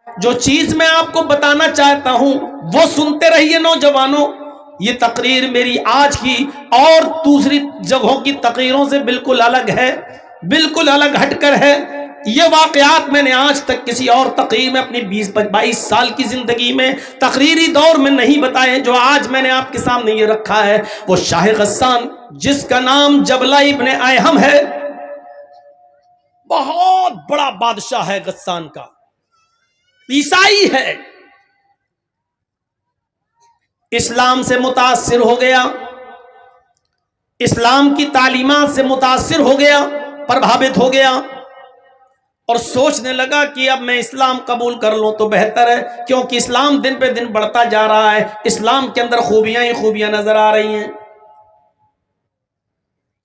جو چیز میں آپ کو بتانا چاہتا ہوں وہ سنتے رہیے نوجوانوں. یہ تقریر میری آج کی اور دوسری جگہوں کی تقریروں سے بالکل الگ ہے، بالکل الگ ہٹ کر ہے. یہ واقعات میں نے آج تک کسی اور تقریر میں اپنی 22 سال کی زندگی میں تقریری دور میں نہیں بتائے. جو آج میں نے آپ کے سامنے یہ رکھا ہے وہ شاہ غسان، جس کا نام جبلہ ابن ایہم ہے. بہت بڑا بادشاہ ہے غسان کا، عیسائی ہے، اسلام سے متاثر ہو گیا، اسلام کی تعلیمات سے متاثر ہو گیا، پربھاوت ہو گیا، اور سوچنے لگا کہ اب میں اسلام قبول کر لوں تو بہتر ہے، کیونکہ اسلام دن پہ دن بڑھتا جا رہا ہے، اسلام کے اندر خوبیاں ہی خوبیاں نظر آ رہی ہیں.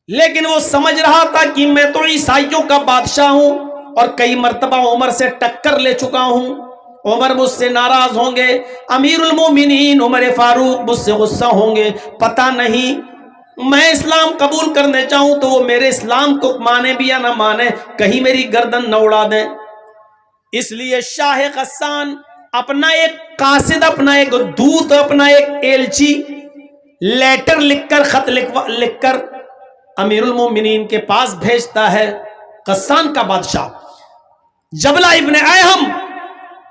لیکن وہ سمجھ رہا تھا کہ میں تو عیسائیوں کا بادشاہ ہوں اور کئی مرتبہ عمر سے ٹکر لے چکا ہوں، عمر مجھ سے ناراض ہوں گے، امیر المومنین عمر فاروق مجھ سے غصہ ہوں گے، پتہ نہیں میں اسلام قبول کرنے چاہوں تو وہ میرے اسلام کو مانے بھی یا نہ مانے، کہیں میری گردن نہ اڑا دیں. اس لیے شاہ غسان اپنا ایک قاصد، اپنا ایک دودت، اپنا ایک ایلچی لیٹر لکھ کر، خط لکھ کر امیر المومنین کے پاس بھیجتا ہے. غسان کا بادشاہ جبلہ ابن ایہم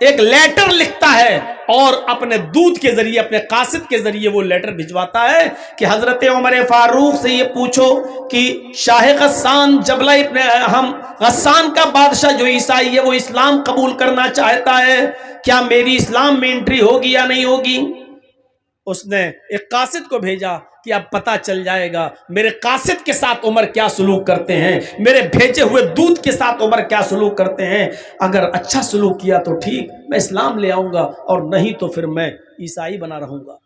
ایک لیٹر لکھتا ہے اور اپنے دودت کے ذریعے، اپنے قاصد کے ذریعے وہ لیٹر بھجواتا ہے کہ حضرت عمر فاروق سے یہ پوچھو کہ شاہ غسان جبلہ ابن ایہم، غسان کا بادشاہ جو عیسائی ہے، وہ اسلام قبول کرنا چاہتا ہے، کیا میری اسلام میں انٹری ہوگی یا نہیں ہوگی؟ اس نے ایک قاصد کو بھیجا کہ اب پتہ چل جائے گا میرے قاصد کے ساتھ عمر کیا سلوک کرتے ہیں، میرے بھیجے ہوئے دودت کے ساتھ عمر کیا سلوک کرتے ہیں. اگر اچھا سلوک کیا تو ٹھیک، میں اسلام لے آؤں گا، اور نہیں تو پھر میں عیسائی بنا رہوں گا.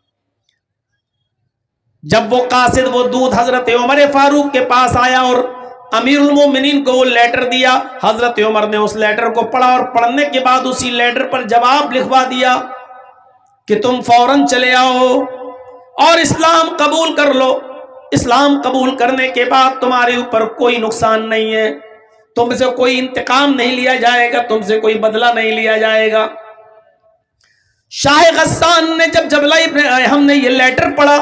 جب وہ قاصد، وہ دودت حضرت عمر فاروق کے پاس آیا اور امیر المومنین کو وہ لیٹر دیا، حضرت عمر نے اس لیٹر کو پڑھا اور پڑھنے کے بعد اسی لیٹر پر جواب لکھوا دیا کہ تم فوراً چلے آؤ اور اسلام قبول کر لو. اسلام قبول کرنے کے بعد تمہارے اوپر کوئی نقصان نہیں ہے، تم سے کوئی انتقام نہیں لیا جائے گا، تم سے کوئی بدلہ نہیں لیا جائے گا. شاہ غسان نے جب جبلہ ابن ایہم نے یہ لیٹر پڑھا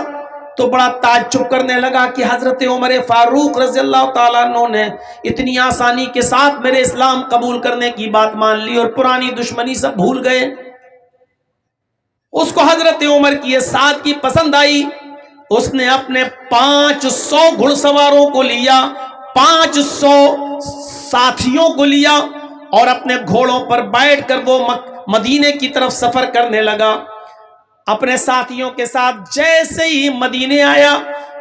تو بڑا تعجب کرنے لگا کہ حضرت عمر فاروق رضی اللہ تعالیٰ عنہ نے اتنی آسانی کے ساتھ میرے اسلام قبول کرنے کی بات مان لی اور پرانی دشمنی سب بھول گئے. اس کو حضرت عمر کی یہ سادگی پسند آئی. اس نے اپنے 500 گھڑ سواروں کو لیا، 500 ساتھیوں کو لیا اور اپنے گھوڑوں پر بیٹھ کر وہ مدینے کی طرف سفر کرنے لگا. اپنے ساتھیوں کے ساتھ جیسے ہی مدینے آیا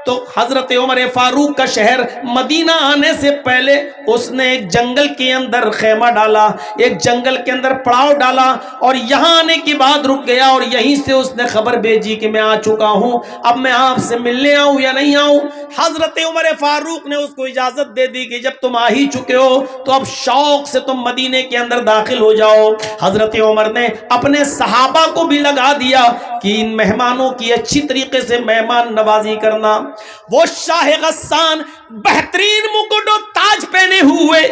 تو حضرت عمر فاروق کا شہر مدینہ آنے سے پہلے اس نے ایک جنگل کے اندر خیمہ ڈالا، ایک جنگل کے اندر پڑاؤ ڈالا، اور یہاں آنے کے بعد رک گیا اور یہیں سے اس نے خبر بھیجی کہ میں آ چکا ہوں، اب میں آپ سے ملنے آؤں یا نہیں آؤں. حضرت عمر فاروق نے اس کو اجازت دے دی کہ جب تم آ ہی چکے ہو تو اب شوق سے تم مدینے کے اندر داخل ہو جاؤ. حضرت عمر نے اپنے صحابہ کو بھی لگا دیا کہ ان مہمانوں کی اچھی طریقے سے مہمان نوازی کرنا. وہ شاہ غسان بہترین مکٹ و تاج پہنے ہوئے،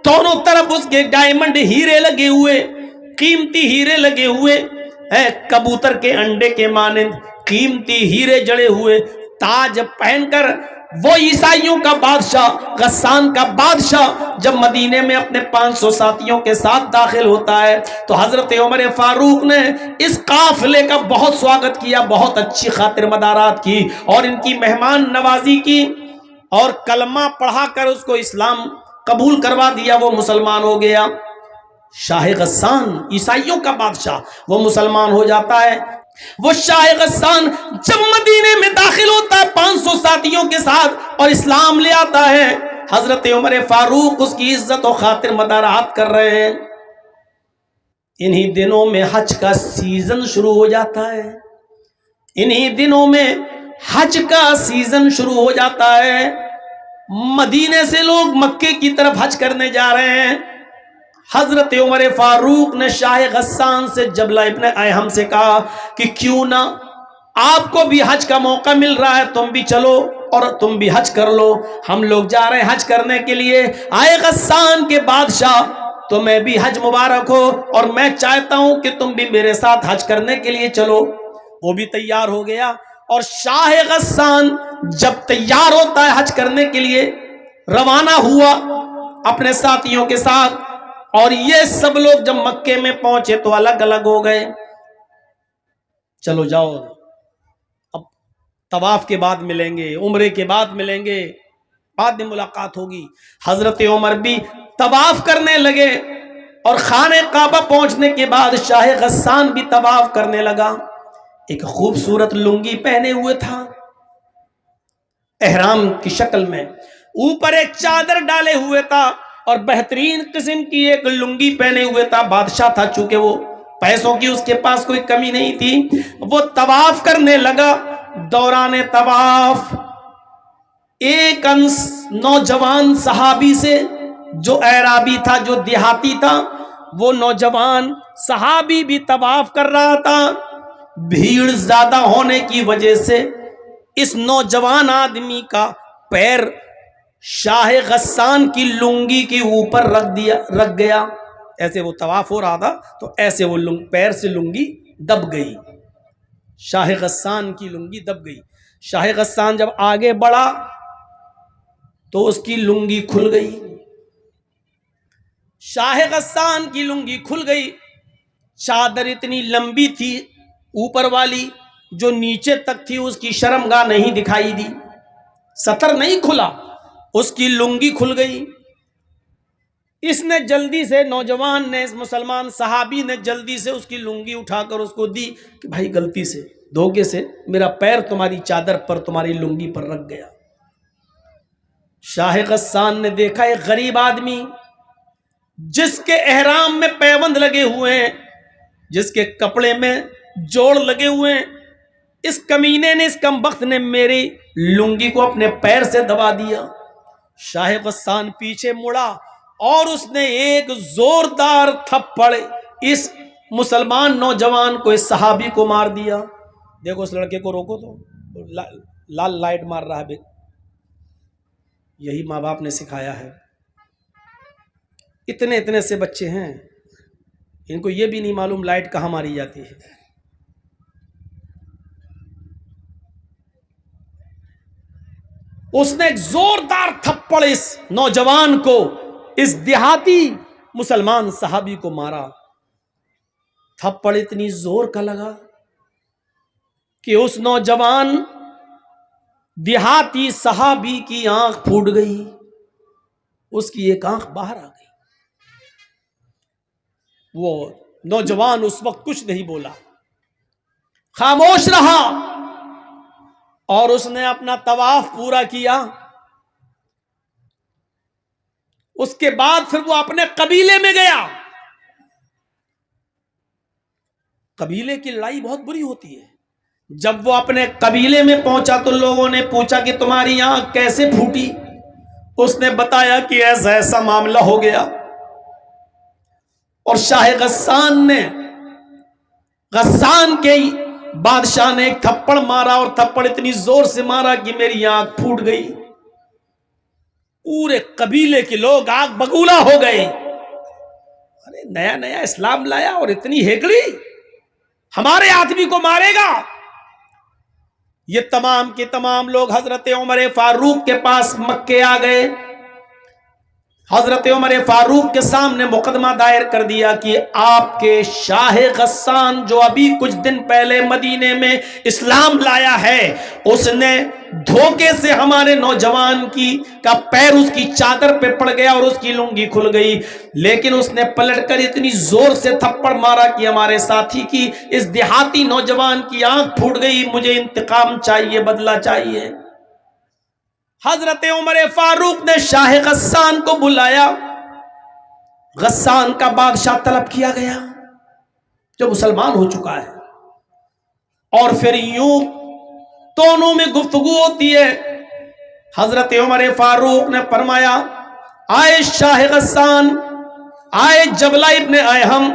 دونوں طرف اس کے ڈائمنڈ ہیرے لگے ہوئے، قیمتی ہیرے لگے ہوئے، کبوتر کے انڈے کے مانند قیمتی ہیرے جڑے ہوئے تاج پہن کر وہ عیسائیوں کا بادشاہ، غسان کا بادشاہ جب مدینے میں اپنے 500 ساتھیوں کے ساتھ داخل ہوتا ہے تو حضرت عمر فاروق نے اس قافلے کا بہت سواگت کیا، بہت اچھی خاطر مدارات کی اور ان کی مہمان نوازی کی اور کلمہ پڑھا کر اس کو اسلام قبول کروا دیا. وہ مسلمان ہو گیا. شاہ غسان عیسائیوں کا بادشاہ وہ مسلمان ہو جاتا ہے. وہ شاہ غسان جب مدینے میں داخل ہوتا ہے 500 ساتھیوں کے ساتھ اور اسلام لے آتا ہے، حضرت عمر فاروق اس کی عزت و خاطر مدارات کر رہے ہیں. انہی دنوں میں حج کا سیزن شروع ہو جاتا ہے، انہی دنوں میں حج کا سیزن شروع ہو جاتا ہے. مدینے سے لوگ مکے کی طرف حج کرنے جا رہے ہیں. حضرت عمر فاروق نے شاہ غسان سے جبلہ ابن ایہم سے کہا کہ کیوں نہ آپ کو بھی حج کا موقع مل رہا ہے، تم بھی چلو اور تم بھی حج کر لو، ہم لوگ جا رہے ہیں حج کرنے کے لیے. آئے غسان کے بادشاہ تمہیں بھی حج مبارک ہو اور میں چاہتا ہوں کہ تم بھی میرے ساتھ حج کرنے کے لیے چلو۔ وہ بھی تیار ہو گیا، اور شاہ غسان جب تیار ہوتا ہے حج کرنے کے لیے روانہ ہوا اپنے ساتھیوں کے ساتھ، اور یہ سب لوگ جب مکے میں پہنچے تو الگ الگ ہو گئے۔ چلو جاؤ، اب طواف کے بعد ملیں گے، عمرے کے بعد ملیں گے، بعد میں ملاقات ہوگی۔ حضرت عمر بھی طواف کرنے لگے، اور خانہ کعبہ پہنچنے کے بعد شاہ غسان بھی طواف کرنے لگا۔ ایک خوبصورت لنگی پہنے ہوئے تھا احرام کی شکل میں، اوپر ایک چادر ڈالے ہوئے تھا، اور بہترین قسم کی ایک لنگی پہنے ہوئے تھا۔ بادشاہ تھا، چونکہ وہ پیسوں کی اس کے پاس کوئی کمی نہیں تھی۔ وہ طواف کرنے لگا۔ دوران طواف ایک نوجوان صحابی سے، جو اعرابی تھا، جو دیہاتی تھا، وہ نوجوان صحابی بھی طواف کر رہا تھا۔ بھیڑ زیادہ ہونے کی وجہ سے اس نوجوان آدمی کا پیر شاہ غسان کی لنگی کے اوپر رکھ گیا۔ ایسے وہ طواف ہو رہا تھا تو ایسے وہ پیر سے لنگی دب گئی، شاہ غسان کی لنگی دب گئی۔ شاہ غسان جب آگے بڑھا تو اس کی لنگی کھل گئی، شاہ غسان کی لنگی کھل گئی۔ چادر اتنی لمبی تھی اوپر والی، جو نیچے تک تھی اس کی شرمگاہ نہیں دکھائی دی، ستر نہیں کھلا، اس کی لنگی کھل گئی۔ اس نے جلدی سے، نوجوان نے، اس مسلمان صحابی نے جلدی سے اس کی لنگی اٹھا کر اس کو دی کہ بھائی غلطی سے، دھوکے سے میرا پیر تمہاری چادر پر، تمہاری لنگی پر رکھ گیا۔ شاہ غسان نے دیکھا ایک غریب آدمی جس کے احرام میں پیوند لگے ہوئے ہیں، جس کے کپڑے میں جوڑ لگے ہوئے ہیں، اس کمینے نے، اس کمبخت نے میری لنگی کو اپنے پیر سے دبا دیا۔ شاہ غسان پیچھے مڑا اور اس نے ایک زوردار تھپڑ اس مسلمان نوجوان کو، اس صحابی کو مار دیا۔ دیکھو اس لڑکے کو روکو تو لال لائٹ مار رہا ہے۔ یہی ماں باپ نے سکھایا ہے۔ اتنے اتنے سے بچے ہیں، ان کو یہ بھی نہیں معلوم لائٹ کہاں ماری جاتی ہے۔ اس نے ایک زوردار تھپڑ اس نوجوان کو، اس دیہاتی مسلمان صحابی کو مارا۔ تھپڑ اتنی زور کا لگا کہ اس نوجوان دیہاتی صحابی کی آنکھ پھوٹ گئی، اس کی ایک آنکھ باہر آ گئی۔ وہ نوجوان اس وقت کچھ نہیں بولا، خاموش رہا، اور اس نے اپنا طواف پورا کیا۔ اس کے بعد پھر وہ اپنے قبیلے میں گیا۔ قبیلے کی لڑائی بہت بری ہوتی ہے۔ جب وہ اپنے قبیلے میں پہنچا تو لوگوں نے پوچھا کہ تمہاری آنکھ کیسے پھوٹی؟ اس نے بتایا کہ ایسا ایسا معاملہ ہو گیا، اور شاہ غسان نے، غسان کے بادشاہ نے ایک تھپڑ مارا، اور تھپڑ اتنی زور سے مارا کہ میری آنکھ پھوٹ گئی۔ پورے قبیلے کے لوگ آگ بگولا ہو گئے۔ ارے نیا نیا اسلام لایا اور اتنی ہیکڑی، ہمارے آدمی کو مارے گا؟ یہ تمام کے تمام لوگ حضرت عمر فاروق کے پاس مکے آ گئے۔ حضرت عمر فاروق کے سامنے مقدمہ دائر کر دیا کہ آپ کے شاہ غسان جو ابھی کچھ دن پہلے مدینے میں اسلام لایا ہے، اس نے دھوکے سے ہمارے نوجوان کا پیر اس کی چادر پہ پڑ گیا اور اس کی لنگی کھل گئی، لیکن اس نے پلٹ کر اتنی زور سے تھپڑ مارا کہ ہمارے ساتھی کی، اس دیہاتی نوجوان کی آنکھ پھوٹ گئی۔ مجھے انتقام چاہیے، بدلہ چاہیے۔ حضرت عمر فاروق نے شاہ غسان کو بلایا۔ غسان کا بادشاہ طلب کیا گیا جو مسلمان ہو چکا ہے، اور پھر یوں دونوں میں گفتگو ہوتی ہے۔ حضرت عمر فاروق نے فرمایا، آئے شاہ غسان، آئے جبلہ ابن ایہم،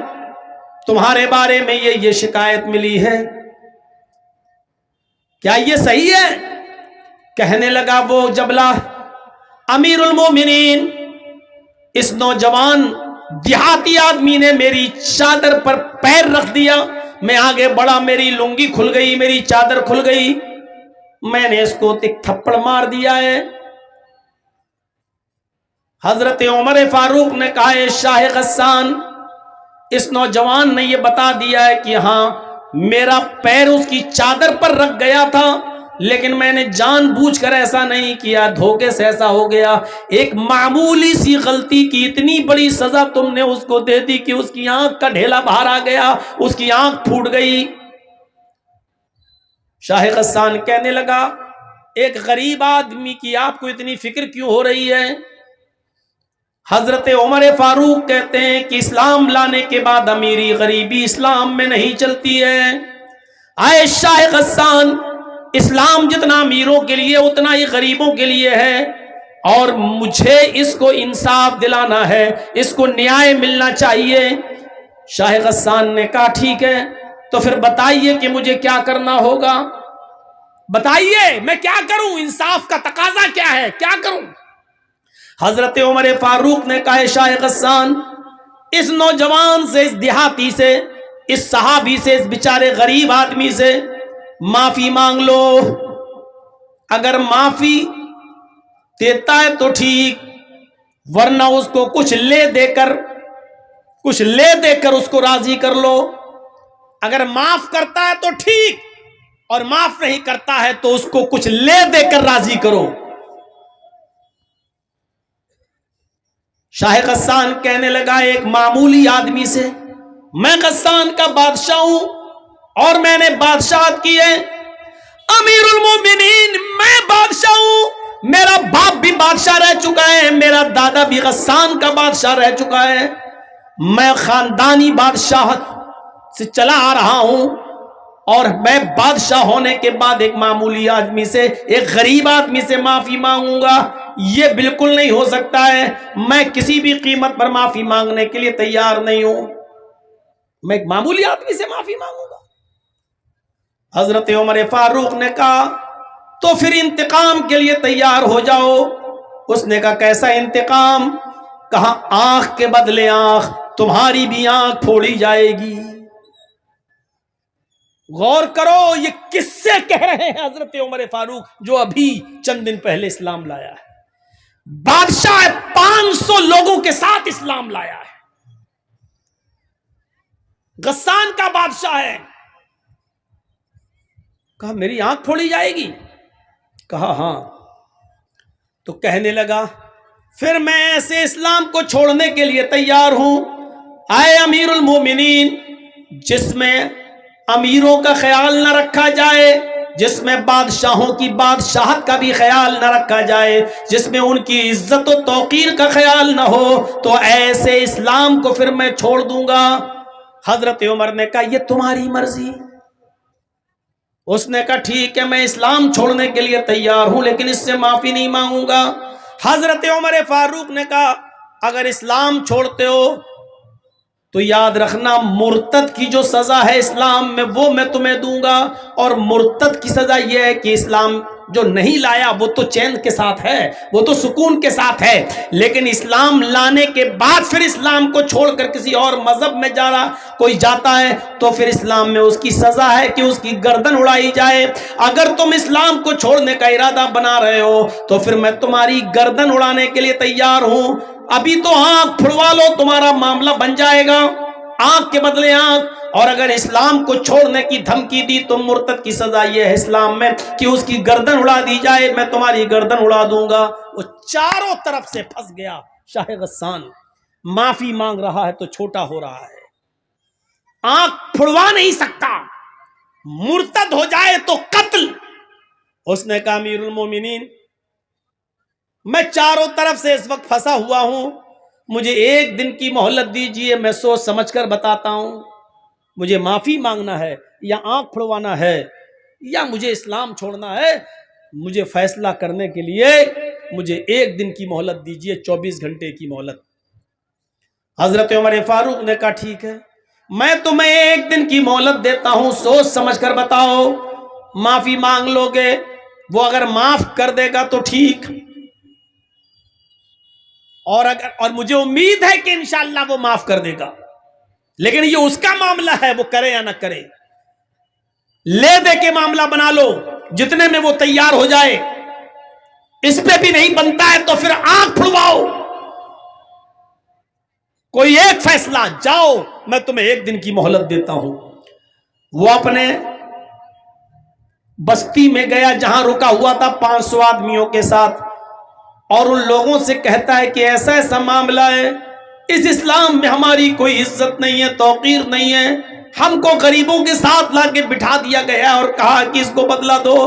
تمہارے بارے میں یہ شکایت ملی ہے، کیا یہ صحیح ہے؟ کہنے لگا وہ جبلہ، امیر المومنین، اس نوجوان دیہاتی آدمی نے میری چادر پر پیر رکھ دیا، میں آگے بڑھا، میری لنگی کھل گئی، میری چادر کھل گئی، میں نے اس کو ایک تھپڑ مار دیا ہے۔ حضرت عمر فاروق نے کہا ہے شاہ غسان، اس نوجوان نے یہ بتا دیا ہے کہ ہاں میرا پیر اس کی چادر پر رکھ گیا تھا، لیکن میں نے جان بوجھ کر ایسا نہیں کیا، دھوکے سے ایسا ہو گیا۔ ایک معمولی سی غلطی کی اتنی بڑی سزا تم نے اس کو دے دی کہ اس کی آنکھ کا ڈھیلا باہر آ گیا، اس کی آنکھ پھوٹ گئی۔ شاہ غسان کہنے لگا ایک غریب آدمی کی آپ کو اتنی فکر کیوں ہو رہی ہے؟ حضرت عمر فاروق کہتے ہیں کہ اسلام لانے کے بعد امیری غریبی اسلام میں نہیں چلتی ہے۔ آئے شاہ غسان، اسلام جتنا امیروں کے لیے اتنا ہی غریبوں کے لیے ہے، اور مجھے اس کو انصاف دلانا ہے، اس کو نیائے ملنا چاہیے۔ شاہ غسان نے کہا ٹھیک ہے، تو پھر بتائیے کہ مجھے کیا کرنا ہوگا، بتائیے میں کیا کروں، انصاف کا تقاضا کیا ہے، کیا کروں؟ حضرت عمر فاروق نے کہا شاہ غسان، اس نوجوان سے، اس دیہاتی سے، اس صحابی سے، اس بیچارے غریب آدمی سے معافی مانگ لو۔ اگر معافی دیتا ہے تو ٹھیک، ورنہ اس کو کچھ لے دے کر اس کو راضی کر لو۔ اگر معاف کرتا ہے تو ٹھیک، اور معاف نہیں کرتا ہے تو اس کو کچھ لے دے کر راضی کرو۔ شاہ غسان کہنے لگا ایک معمولی آدمی سے، میں غسان کا بادشاہ ہوں اور میں نے بادشاہت کی ہے، امیر المومنین میں بادشاہ ہوں، میرا باپ بھی بادشاہ رہ چکا ہے، میرا دادا بھی غسان کا بادشاہ رہ چکا ہے، میں خاندانی بادشاہت سے چلا آ رہا ہوں، اور میں بادشاہ ہونے کے بعد ایک معمولی آدمی سے، ایک غریب آدمی سے معافی مانگوں گا؟ یہ بالکل نہیں ہو سکتا ہے، میں کسی بھی قیمت پر معافی مانگنے کے لیے تیار نہیں ہوں، میں ایک معمولی آدمی سے معافی مانگوں گا۔ حضرت عمر فاروق نے کہا تو پھر انتقام کے لیے تیار ہو جاؤ۔ اس نے کہا کیسا انتقام؟ کہا آنکھ کے بدلے آنکھ، تمہاری بھی آنکھ پھوڑی جائے گی۔ غور کرو یہ کس سے کہہ رہے ہیں حضرت عمر فاروق، جو ابھی چند دن پہلے اسلام لایا ہے، بادشاہ 500 لوگوں کے ساتھ اسلام لایا ہے، غسان کا بادشاہ ہے۔ کہا میری آنکھ پھوڑی جائے گی؟ کہا ہاں۔ تو کہنے لگا پھر میں ایسے اسلام کو چھوڑنے کے لیے تیار ہوں، اے امیر المومنین، جس میں امیروں کا خیال نہ رکھا جائے، جس میں بادشاہوں کی بادشاہت کا بھی خیال نہ رکھا جائے، جس میں ان کی عزت و توقیر کا خیال نہ ہو، تو ایسے اسلام کو پھر میں چھوڑ دوں گا۔ حضرت عمر نے کہا یہ تمہاری مرضی۔ اس نے کہا ٹھیک ہے، میں اسلام چھوڑنے کے لیے تیار ہوں، لیکن اس سے معافی نہیں مانگوں گا۔ حضرت عمر فاروق نے کہا اگر اسلام چھوڑتے ہو تو یاد رکھنا مرتد کی جو سزا ہے اسلام میں وہ میں تمہیں دوں گا، اور مرتد کی سزا یہ ہے کہ اسلام جو نہیں لایا وہ تو چین کے ساتھ ہے، وہ تو سکون کے ساتھ ہے، لیکن اسلام لانے کے بعد پھر اسلام کو چھوڑ کر کسی اور مذہب میں کوئی جاتا ہے تو پھر اسلام میں اس کی سزا ہے کہ اس کی گردن اڑائی جائے۔ اگر تم اسلام کو چھوڑنے کا ارادہ بنا رہے ہو تو پھر میں تمہاری گردن اڑانے کے لیے تیار ہوں، ابھی تو آنکھ پھڑوا لو، تمہارا معاملہ بن جائے گا، آنکھ کے بدلے آنکھ۔ اور اگر اسلام کو چھوڑنے کی دھمکی دی تو مرتد کی سزا یہ ہے اسلام میں کہ اس کی گردن اڑا دی جائے، میں تمہاری گردن اڑا دوں گا۔ وہ چاروں طرف سے پھنس گیا۔ شاہ غسان معافی مانگ رہا ہے تو چھوٹا ہو رہا ہے، آنکھ پھڑوا نہیں سکتا، مرتد ہو جائے تو قتل۔ اس نے کہا امیر المومنین میں چاروں طرف سے اس وقت پھنسا ہوا ہوں، مجھے ایک دن کی مہلت دیجئے، میں سوچ سمجھ کر بتاتا ہوں، مجھے معافی مانگنا ہے یا آنکھ پھڑوانا ہے یا مجھے اسلام چھوڑنا ہے، مجھے فیصلہ کرنے کے لیے مجھے ایک دن کی مہلت دیجئے، 24 گھنٹے کی مہلت۔ حضرت عمر فاروق نے کہا ٹھیک ہے، میں تمہیں ایک دن کی مہلت دیتا ہوں، سوچ سمجھ کر بتاؤ، معافی مانگ لو گے، وہ اگر معاف کر دے گا تو ٹھیک، اور مجھے امید ہے کہ انشاءاللہ وہ معاف کر دے گا، لیکن یہ اس کا معاملہ ہے، وہ کرے یا نہ کرے۔ لے دے کے معاملہ بنا لو، جتنے میں وہ تیار ہو جائے۔ اس پہ بھی نہیں بنتا ہے تو پھر آنکھ پھڑواؤ، کوئی ایک فیصلہ، جاؤ میں تمہیں 1 دن کی مہلت دیتا ہوں۔ وہ اپنے بستی میں گیا جہاں رکا ہوا تھا 500 آدمیوں کے ساتھ، اور ان لوگوں سے کہتا ہے کہ ایسا ایسا معاملہ ہے، اس اسلام میں ہماری کوئی عزت نہیں ہے، توقیر نہیں ہے، ہم کو غریبوں کے ساتھ لا کے بٹھا دیا گیا اور کہا کہ اس کو بدلہ دو،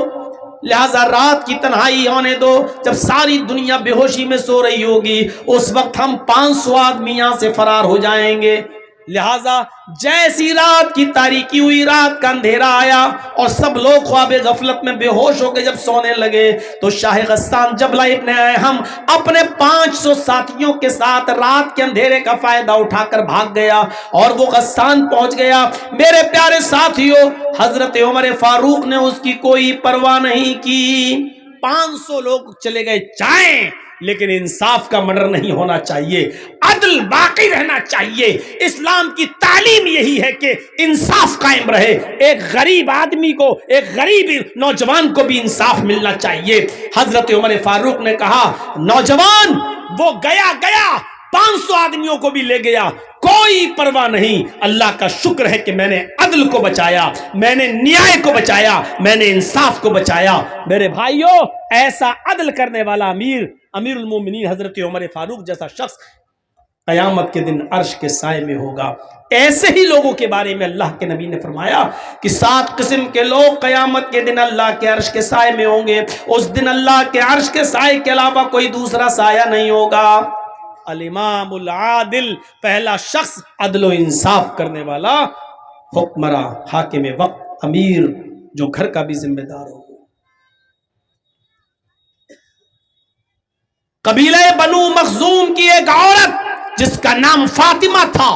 لہذا رات کی تنہائی ہونے دو، جب ساری دنیا بے ہوشی میں سو رہی ہوگی اس وقت ہم 500 آدمی یہاں سے فرار ہو جائیں گے۔ لہذا جیسی رات کی تاریکی ہوئی، رات کا اندھیرا آیا اور سب لوگ خواب غفلت میں بے ہوش ہو کے جب سونے لگے تو شاہ غسان جبلہ ابن احم اپنے 500 ساتھیوں کے ساتھ رات کے اندھیرے کا فائدہ اٹھا کر بھاگ گیا، اور وہ غسان پہنچ گیا۔ میرے پیارے ساتھیوں، حضرت عمر فاروق نے اس کی کوئی پرواہ نہیں کی۔ 500 لوگ چلے گئے جائیں، لیکن انصاف کا مرڈر نہیں ہونا چاہیے، عدل باقی رہنا چاہیے۔ اسلام کی تعلیم یہی ہے کہ انصاف قائم رہے، ایک غریب آدمی کو، ایک غریب نوجوان کو بھی انصاف ملنا چاہیے۔ حضرت عمر فاروق نے کہا نوجوان وہ گیا 500 آدمیوں کو بھی لے گیا، کوئی پرواہ نہیں، اللہ کا شکر ہے کہ میں نے عدل کو بچایا، میں نے نیائے کو بچایا، میں نے انصاف کو بچایا۔ میرے بھائیوں، ایسا عدل کرنے والا امیر المومنین حضرت عمر فاروق جیسا شخص قیامت کے دن عرش کے سائے میں ہوگا۔ ایسے ہی لوگوں کے بارے میں اللہ کے نبی نے فرمایا کہ 7 قسم کے لوگ قیامت کے دن اللہ کے عرش کے سائے میں ہوں گے، اس دن اللہ کے عرش کے سائے کے علاوہ کوئی دوسرا سایہ نہیں ہوگا۔ الامام العادل، پہلا شخص عدل و انصاف کرنے والا، حکمراں، حاکم وقت، امیر جو گھر کا بھی ذمہ دار ہو۔ قبیلہ بنو مخزوم کی ایک عورت جس کا نام فاطمہ تھا،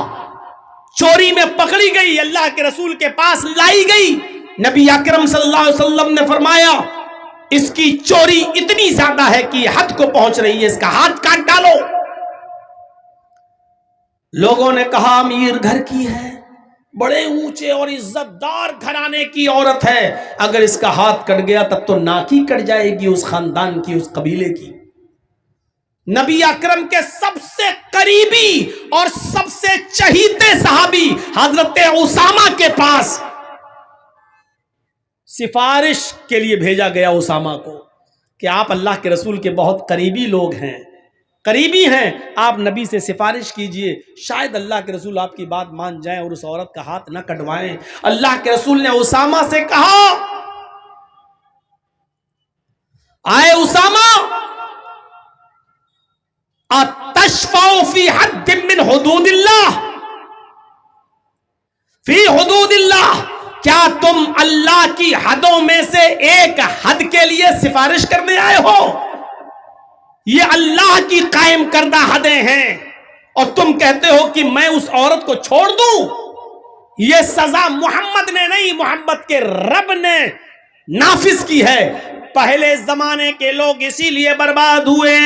چوری میں پکڑی گئی، اللہ کے رسول کے پاس لائی گئی۔ نبی اکرم صلی اللہ علیہ وسلم نے فرمایا اس کی چوری اتنی زیادہ ہے کہ حد کو پہنچ رہی ہے، اس کا ہاتھ کاٹ ڈالو۔ لوگوں نے کہا امیر گھر کی ہے، بڑے اونچے اور عزت دار گھرانے کی عورت ہے، اگر اس کا ہاتھ کٹ گیا تب تو ناک ہی کٹ جائے گی اس خاندان کی، اس قبیلے کی۔ نبی اکرم کے سب سے قریبی اور سب سے چہیتے صحابی حضرت اسامہ کے پاس سفارش کے لیے بھیجا گیا اسامہ کو کہ آپ اللہ کے رسول کے بہت قریبی لوگ ہیں، قریبی ہیں، آپ نبی سے سفارش کیجئے، شاید اللہ کے رسول آپ کی بات مان جائیں اور اس عورت کا ہاتھ نہ کٹوائیں۔ اللہ کے رسول نے اسامہ سے کہا آئے اسامہ، اتشفع فی حد من حدود اللہ، فی حدود اللہ، کیا تم اللہ کی حدوں میں سے ایک حد کے لیے سفارش کرنے آئے ہو؟ یہ اللہ کی قائم کردہ حدیں ہیں اور تم کہتے ہو کہ میں اس عورت کو چھوڑ دوں؟ یہ سزا محمد نے نہیں، محمد کے رب نے نافذ کی ہے۔ پہلے زمانے کے لوگ اسی لیے برباد ہوئے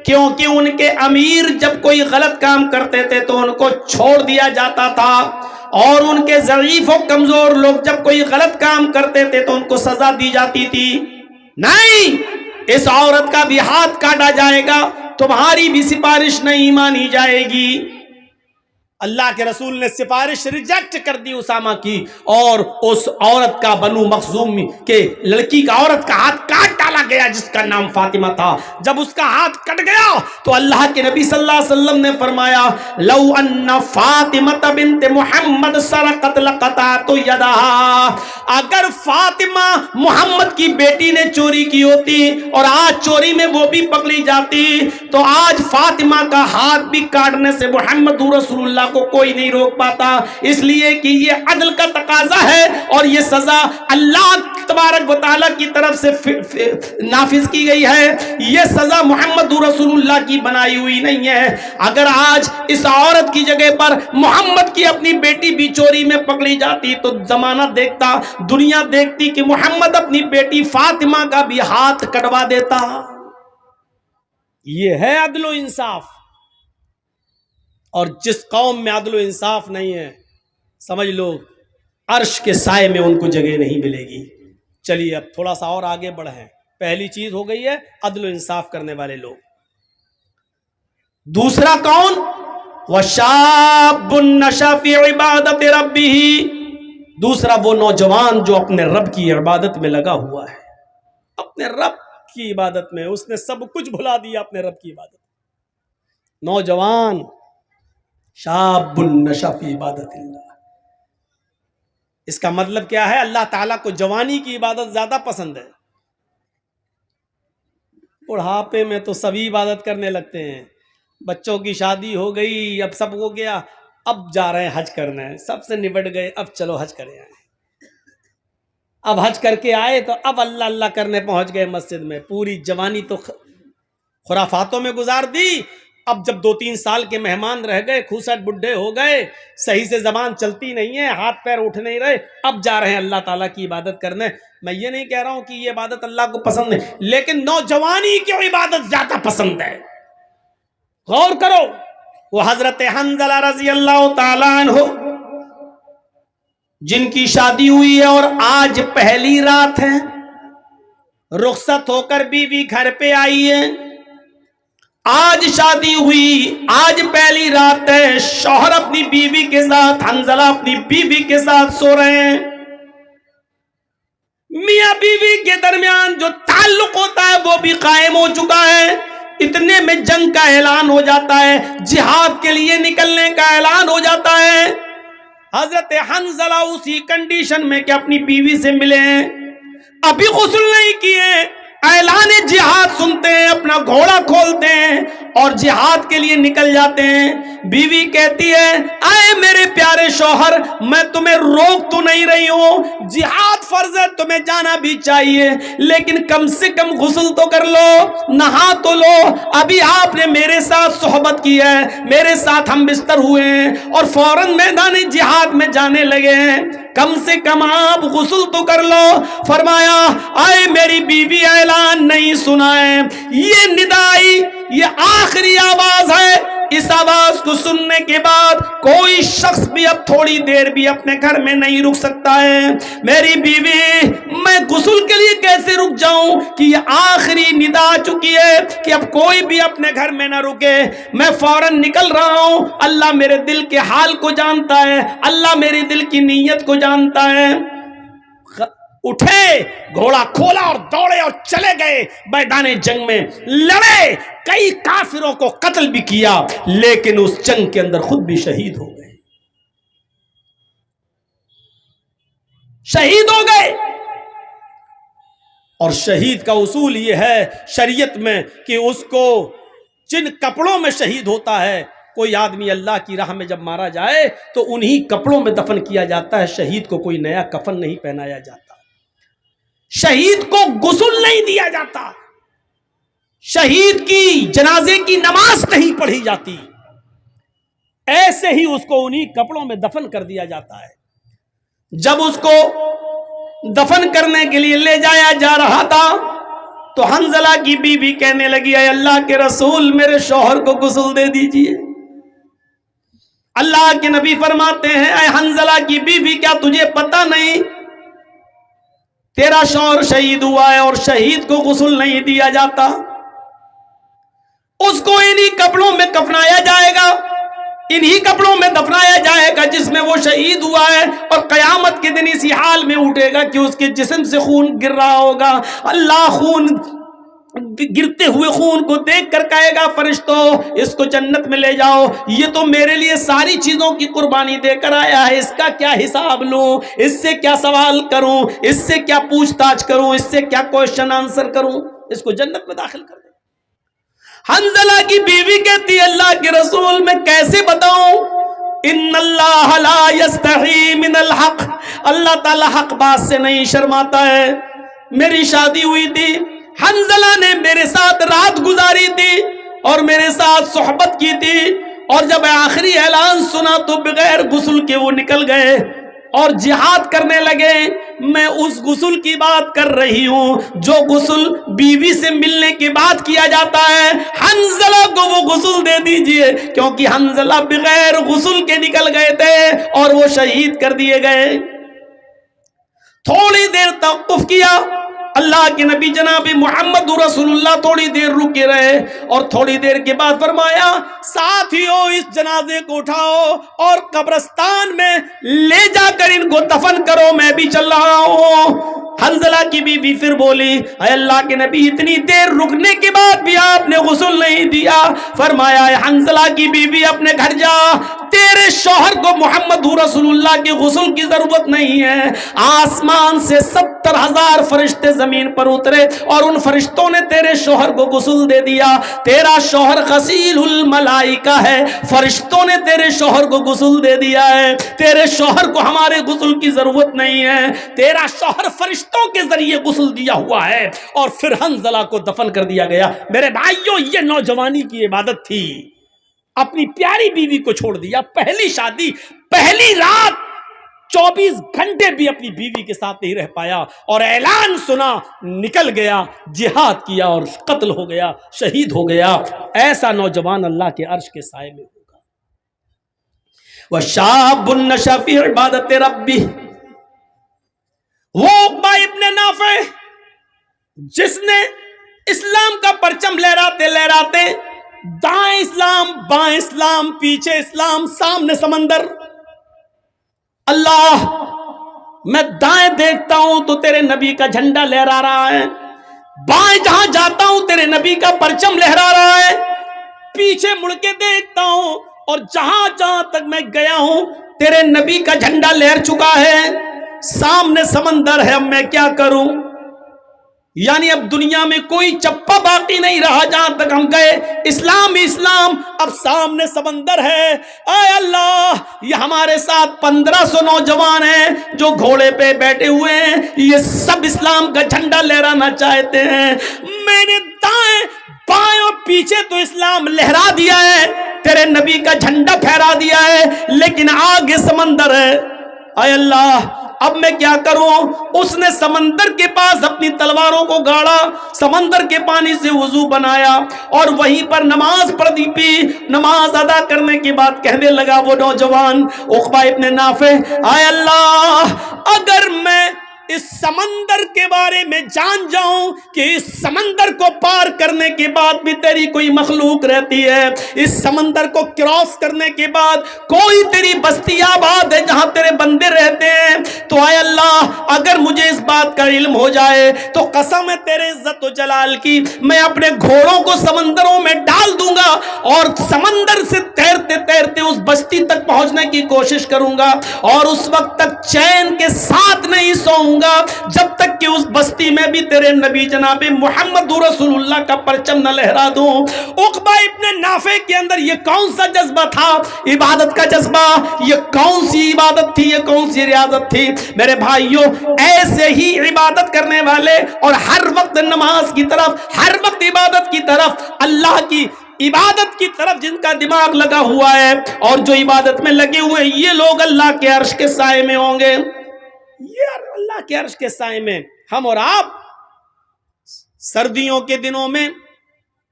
کیونکہ ان کے امیر جب کوئی غلط کام کرتے تھے تو ان کو چھوڑ دیا جاتا تھا، اور ان کے ضعیف و کمزور لوگ جب کوئی غلط کام کرتے تھے تو ان کو سزا دی جاتی تھی۔ نہیں، اس عورت کا بھی ہاتھ کاٹا جائے گا، تمہاری بھی سفارش نہیں مانی جائے گی۔ اللہ کے رسول نے سفارش ریجیکٹ کر دی اسامہ کی، اور اس عورت کا، بنو مخزوم کے لڑکی کا، عورت کا ہاتھ کاٹ ڈالا گیا جس کا نام فاطمہ تھا۔ جب اس کا ہاتھ کٹ گیا تو اللہ کے نبی صلی اللہ علیہ وسلم نے فرمایا لو ان فاطمہ بنت محمد سرقت لقطعت یدہا، اگر فاطمہ محمد کی بیٹی نے چوری کی ہوتی اور آج چوری میں وہ بھی پکڑی جاتی تو آج فاطمہ کا ہاتھ بھی کاٹنے سے محمد رسول اللہ کو کوئی نہیں روک پاتا، اس لیے کہ یہ عدل کا تقاضا ہے اور یہ سزا اللہ تبارک و تعالیٰ کی طرف سے نافذ کی گئی ہے، یہ سزا محمد رسول اللہ کی بنائی ہوئی نہیں ہے۔ اگر آج اس عورت کی جگہ پر محمد کی اپنی بیٹی بھی چوری میں پکڑی جاتی تو زمانہ دیکھتا، دنیا دیکھتی کہ محمد اپنی بیٹی فاطمہ کا بھی ہاتھ کٹوا دیتا۔ یہ ہے عدل و انصاف۔ اور جس قوم میں عدل و انصاف نہیں ہے سمجھ لو عرش کے سائے میں ان کو جگہ نہیں ملے گی۔ چلیے اب تھوڑا سا اور آگے بڑھیں۔ پہلی چیز ہو گئی ہے عدل و انصاف کرنے والے لوگ۔ دوسرا کون؟ وَشَابٌ نَشَأَ فِي عِبَادَةِ رَبِّهِ، دوسرا وہ نوجوان جو اپنے رب کی عبادت میں لگا ہوا ہے، اپنے رب کی عبادت میں اس نے سب کچھ بھلا دیا اپنے رب کی عبادت۔ نوجوان شاب نشأ فی عبادت اللہ، اس کا مطلب کیا ہے؟ اللہ تعالیٰ کو جوانی کی عبادت زیادہ پسند ہے۔ بڑھاپے میں تو سبھی عبادت کرنے لگتے ہیں، بچوں کی شادی ہو گئی، اب سب ہو گیا، اب جا رہے ہیں حج کرنا ہے، سب سے نبٹ گئے، اب چلو حج کرے آئے۔ اب حج کر کے آئے تو اب اللہ اللہ کرنے پہنچ گئے مسجد میں، پوری جوانی تو خرافاتوں میں گزار دی۔ اب جب 2-3 سال کے مہمان رہ گئے، کھوسٹ بڈھے ہو گئے، صحیح سے زبان چلتی نہیں ہے، ہاتھ پیر اٹھ نہیں رہے، اب جا رہے ہیں اللہ تعالیٰ کی عبادت کرنے۔ میں یہ نہیں کہہ رہا ہوں کہ یہ عبادت اللہ کو پسند ہے، لیکن نوجوانی کی عبادت زیادہ پسند ہے۔ غور کرو، وہ حضرت حنظلہ رضی اللہ تعالیٰ عنہ جن کی شادی ہوئی ہے اور آج پہلی رات ہے، رخصت ہو کر بیوی گھر پہ آئی ہے، آج شادی ہوئی، آج پہلی رات ہے، شوہر اپنی بیوی کے ساتھ، حنظلہ اپنی بیوی کے ساتھ سو رہے ہیں۔ میاں بیوی کے درمیان جو تعلق ہوتا ہے وہ بھی قائم ہو چکا ہے۔ اتنے میں جنگ کا اعلان ہو جاتا ہے، جہاد کے لیے نکلنے کا اعلان ہو جاتا ہے۔ حضرت حنظلہ اسی کنڈیشن میں کہ اپنی بیوی سے ملے ہیں، ابھی غسل نہیں کیے، اعلان جہاد سنتے ہیں، اپنا گھوڑا کھولتے ہیں اور جہاد کے لیے نکل جاتے ہیں۔ بیوی کہتی ہے، اے میرے پیارے شوہر، میں تمہیں روک تو نہیں رہی ہوں، جہاد فرض ہے، تمہیں جانا بھی چاہیے، لیکن کم سے کم غسل تو کر لو، نہا تو لو۔ ابھی آپ نے میرے ساتھ صحبت کی ہے، میرے ساتھ ہم بستر ہوئے ہیں اور فوراً میدان جہاد میں جانے لگے ہیں، کم سے کم آپ غسل تو کر لو۔ فرمایا، اے میری بیوی، اعلان نہیں سنا ہے، یہ ندائی، یہ آخری آواز ہے، اس آواز کو سننے کے بعد کوئی شخص بھی اب تھوڑی دیر بھی اپنے گھر میں نہیں رک سکتا ہے۔ میری بیوی، میں غسل کے لیے کیسے رک جاؤں کہ یہ آخری ندا آ چکی ہے کہ اب کوئی بھی اپنے گھر میں نہ رکے، میں فوراً نکل رہا ہوں۔ اللہ میرے دل کے حال کو جانتا ہے، اللہ میرے دل کی نیت کو جانتا ہے۔ اٹھے، گھوڑا کھولا اور دوڑے اور چلے گئے میدان جنگ میں، لڑے، کئی کافروں کو قتل بھی کیا، لیکن اس جنگ کے اندر خود بھی شہید ہو گئے، شہید ہو گئے۔ اور شہید کا اصول یہ ہے شریعت میں کہ اس کو جن کپڑوں میں شہید ہوتا ہے، کوئی آدمی اللہ کی راہ میں جب مارا جائے تو انہی کپڑوں میں دفن کیا جاتا ہے، شہید کو کوئی نیا کفن نہیں پہنایا جاتا، شہید کو غسل نہیں دیا جاتا، شہید کی جنازے کی نماز نہیں پڑھی جاتی، ایسے ہی اس کو انہی کپڑوں میں دفن کر دیا جاتا ہے۔ جب اس کو دفن کرنے کے لیے لے جایا جا رہا تھا تو حنظلہ کی بیوی کہنے لگی، اے اللہ کے رسول، میرے شوہر کو غسل دے دیجئے۔ اللہ کے نبی فرماتے ہیں، اے حنظلہ کی بیوی، کیا تجھے پتہ نہیں تیرا شوہر شہید ہوا ہے اور شہید کو غسل نہیں دیا جاتا، اس کو انہی کپڑوں میں کفنایا جائے گا، انہی کپڑوں میں دفنایا جائے گا جس میں وہ شہید ہوا ہے، اور قیامت کے دن اسی حال میں اٹھے گا کہ اس کے جسم سے خون گر رہا ہوگا۔ اللہ خون گرتے ہوئے خون کو دیکھ کر کہے گا، فرشتوں اس کو جنت میں لے جاؤ، یہ تو میرے لیے ساری چیزوں کی قربانی دے کر آیا ہے، اس کا کیا حساب لوں، اس سے کیا سوال کروں، اس سے کیا پوچھ تاچھ کروں، اس سے کیا کوشچن آنسر کروں، اس کو جنت میں داخل کر دیں۔ حنظلہ کی بیوی کہتی ہے، اللہ کے رسول، میں کیسے بتاؤں، ان اللہ لا یستحی من الحق، اللہ تعالی حق بات سے نہیں شرماتا ہے۔ میری شادی ہوئی تھی، حنظلہ نے میرے ساتھ رات گزاری تھی اور میرے ساتھ صحبت کی تھی، اور جب آخری اعلان سنا تو بغیر غسل کے وہ نکل گئے اور جہاد کرنے لگے. میں اس غسل کی بات کر رہی ہوں جو غسل بیوی سے ملنے کے بعد کیا جاتا ہے. حنظلہ کو وہ غسل دے دیجئے, کیونکہ حنظلہ بغیر غسل کے نکل گئے تھے اور وہ شہید کر دیے گئے. تھوڑی دیر توقف کیا, اللہ کے نبی جناب محمد رسول اللہ تھوڑی دیر رکے رہے اور تھوڑی دیر کے بعد فرمایا ساتھیو اس جنازے کو اٹھاؤ اور قبرستان میں لے جا کر ان کو دفن کرو, میں بھی چل رہا ہوں. حنظلہ کی بی بی پھر بولی اے اللہ کے نبی اتنی دیر رکنے کے بعد بھی آپ نے غسل نہیں دیا. فرمایا اے حنظلہ کی بی بی اپنے گھر جا, تیرے شوہر کو محمد رسول اللہ کے غسل کی ضرورت نہیں ہے. آسمان سے 70,000 فرشتے زمین پر اترے اور ان فرشتوں نے تیرے شوہر کو غسل دے دیا. تیرا شوہر غسیل الملائکہ ہے, فرشتوں نے تیرے شوہر کو غسل دے دیا ہے. تیرے شوہر کو ہمارے غسل کی ضرورت نہیں ہے, تیرا شوہر فرشتوں کے ذریعے غسل دیا ہوا ہے. اور پھر حنظلہ کو دفن کر دیا گیا. میرے بھائیوں یہ نوجوانی کی عبادت تھی. اپنی پیاری بیوی کو چھوڑ دیا, پہلی شادی, پہلی رات, 24 گھنٹے بھی اپنی بیوی کے ساتھ نہیں رہ پایا اور اعلان سنا, نکل گیا, جہاد کیا اور قتل ہو گیا, شہید ہو گیا. ایسا نوجوان اللہ کے عرش کے سائے میں ہوگا. وَشَابٌ نَشَأَ فِي عِبَادَةِ رَبِّهِ, وہ عقبہ ابن نافع جس نے اسلام کا پرچم لہراتے لہراتے دائیں اسلام بائیں اسلام پیچھے اسلام سامنے سمندر, اللہ میں دائیں دیکھتا ہوں تو تیرے نبی کا جھنڈا لہرا رہا ہے, بائیں جہاں جاتا ہوں تیرے نبی کا پرچم لہرا رہا ہے, پیچھے مڑ کے دیکھتا ہوں اور جہاں جہاں تک میں گیا ہوں تیرے نبی کا جھنڈا لہر چکا ہے, سامنے سمندر ہے, اب میں کیا کروں. یعنی اب دنیا میں کوئی چپا باقی نہیں رہا جہاں تک ہم گئے, اسلام ہی اسلام, اب سامنے سمندر ہے. اے اللہ یہ ہمارے ساتھ 1500 نوجوان ہیں جو گھوڑے پہ بیٹھے ہوئے ہیں, یہ سب اسلام کا جھنڈا لہرانا چاہتے ہیں. میں نے دائیں بائیں اور پیچھے تو اسلام لہرا دیا ہے, تیرے نبی کا جھنڈا پھہرا دیا ہے, لیکن آگے سمندر ہے. اے اللہ اب میں کیا کروں. اس نے سمندر کے پاس اپنی تلواروں کو گاڑا, سمندر کے پانی سے وضو بنایا اور وہیں پر نماز پڑھی پی. نماز ادا کرنے کے بعد کہنے لگا وہ نوجوان عقبہ ابن نافع, اے اللہ اگر میں اس سمندر کے بارے میں جان جاؤں کہ اس سمندر کو پار کرنے کے بعد بھی تیری کوئی مخلوق رہتی ہے, اس سمندر کو کراس کرنے کے بعد کوئی تیری بستی آباد ہے جہاں تیرے بندے رہتے ہیں, تو اے اللہ اگر مجھے اس بات کا علم ہو جائے تو قسم ہے تیرے عزت و جلال کی, میں اپنے گھوڑوں کو سمندروں میں ڈال دوں گا اور سمندر سے تیرتے تیرتے اس بستی تک پہنچنے کی کوشش کروں گا, اور اس وقت تک چین کے ساتھ نہیں سوؤں گا جب تک کہ اس بستی میں بھی تیرے نبی جناب محمد رسول اللہ کا پرچم نہ لہرا دوں. عقبہ ابن نافع کے اندر یہ کون سا جذبہ تھا, عبادت کا جذبہ. یہ کون سی عبادت تھی, یہ کون سی ریاضت تھی. میرے بھائیوں ایسے ہی عبادت کرنے والے اور ہر وقت نماز کی طرف, ہر وقت عبادت کی طرف, اللہ کی عبادت کی طرف جن کا دماغ لگا ہوا ہے اور جو عبادت میں لگے ہوئے, یہ لوگ اللہ کے عرش کے سائے میں ہوں گے. یہ اللہ کے عرش کے سائے میں ہم اور آپ سردیوں کے دنوں میں,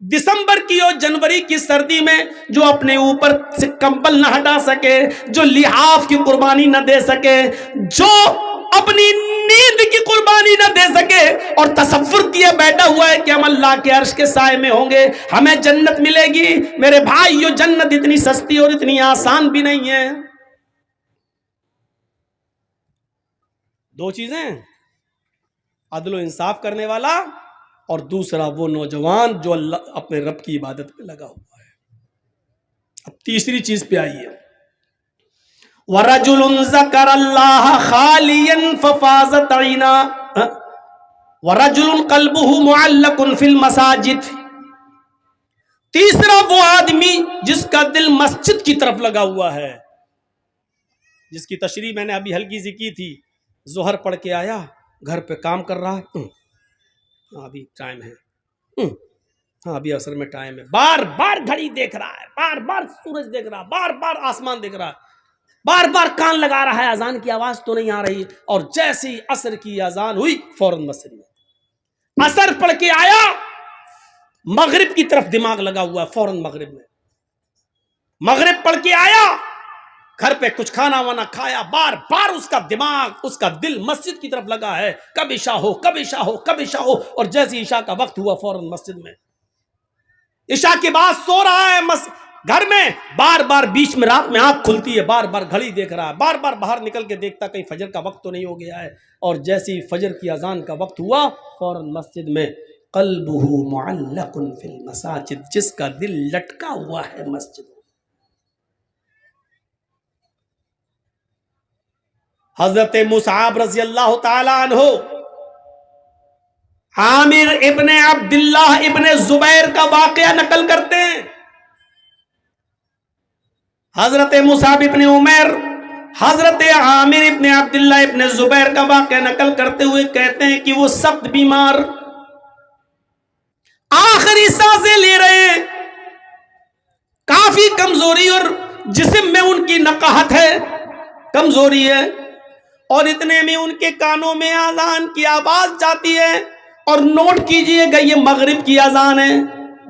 دسمبر کی اور جنوری کی سردی میں جو اپنے اوپر سے کمبل نہ ہٹا سکے, جو لحاف کی قربانی نہ دے سکے, جو اپنی نیند کی قربانی نہ دے سکے اور تصور کیے بیٹھا ہوا ہے کہ ہم اللہ کے عرش کے سائے میں ہوں گے, ہمیں جنت ملے گی. میرے بھائیو جنت اتنی سستی اور اتنی آسان بھی نہیں ہے. دو چیزیں, عدل و انصاف کرنے والا اور دوسرا وہ نوجوان جو اللہ اپنے رب کی عبادت پہ لگا ہوا ہے. اب تیسری چیز پہ آئیے, وَرَجُلٌ ذَكَرَ اللَّهَ خَالِيًا فَفَاضَتْ عَيْنَاهُ وَرَجُلٌ قَلْبُهُ مُعَلَّقٌ فِي الْمَسَاجِدِ. تیسرا وہ آدمی جس کا دل مسجد کی طرف لگا ہوا ہے, جس کی تشریح میں نے ابھی ہلکی سی کی تھی. ظہر پڑھ کے آیا, گھر پہ کام کر رہا ہے, ابھی ٹائم ہے, ہاں ابھی عصر میں ٹائم ہے, بار بار گھڑی دیکھ رہا ہے, بار بار سورج دیکھ رہا ہے, بار بار آسمان دیکھ رہا ہے. بار بار کان لگا رہا ہے اذان کی آواز تو نہیں آ رہی، اور جیسے ہی عصر کی اذان ہوئی فوراً مسجد میں عصر پڑھ کے آیا، مغرب کی طرف دماغ لگا ہوا ہے، فوراً مغرب میں مغرب پڑھ کے آیا، گھر پہ کچھ کھانا وانا کھایا، بار بار اس کا دماغ اس کا دل مسجد کی طرف لگا ہے، کب عشاء ہو کب عشاء ہو کب عشاء ہو، اور جیسے عشاء کا وقت ہوا فوراً مسجد میں، عشاء کے بعد سو رہا ہے گھر میں، بار بار بیچ میں رات میں آنکھ کھلتی ہے، بار بار گھڑی دیکھ رہا ہے، بار بار باہر نکل کے دیکھتا کہیں فجر کا وقت تو نہیں ہو گیا ہے، اور جیسے ہی فجر کی اذان کا وقت ہوا فوراً مسجد میں، قلبہ معلق فی المساجد، جس کا دل لٹکا ہوا ہے مسجد۔ حضرت مصعب رضی اللہ تعالی عنہ عامر ابن عبداللہ ابن زبیر کا واقعہ نقل کرتے ہیں۔ حضرت مصعب ابن عمیر حضرت عامر ابن عبداللہ ابن زبیر کا واقعہ نقل کرتے ہوئے کہتے ہیں کہ وہ سخت بیمار، آخری سانسیں لے رہے ہیں، کافی کمزوری اور جسم میں ان کی نقاہت ہے، کمزوری ہے، اور اتنے میں ان کے کانوں میں اذان کی آواز جاتی ہے، اور نوٹ کیجئے گا یہ مغرب کی اذان ہے،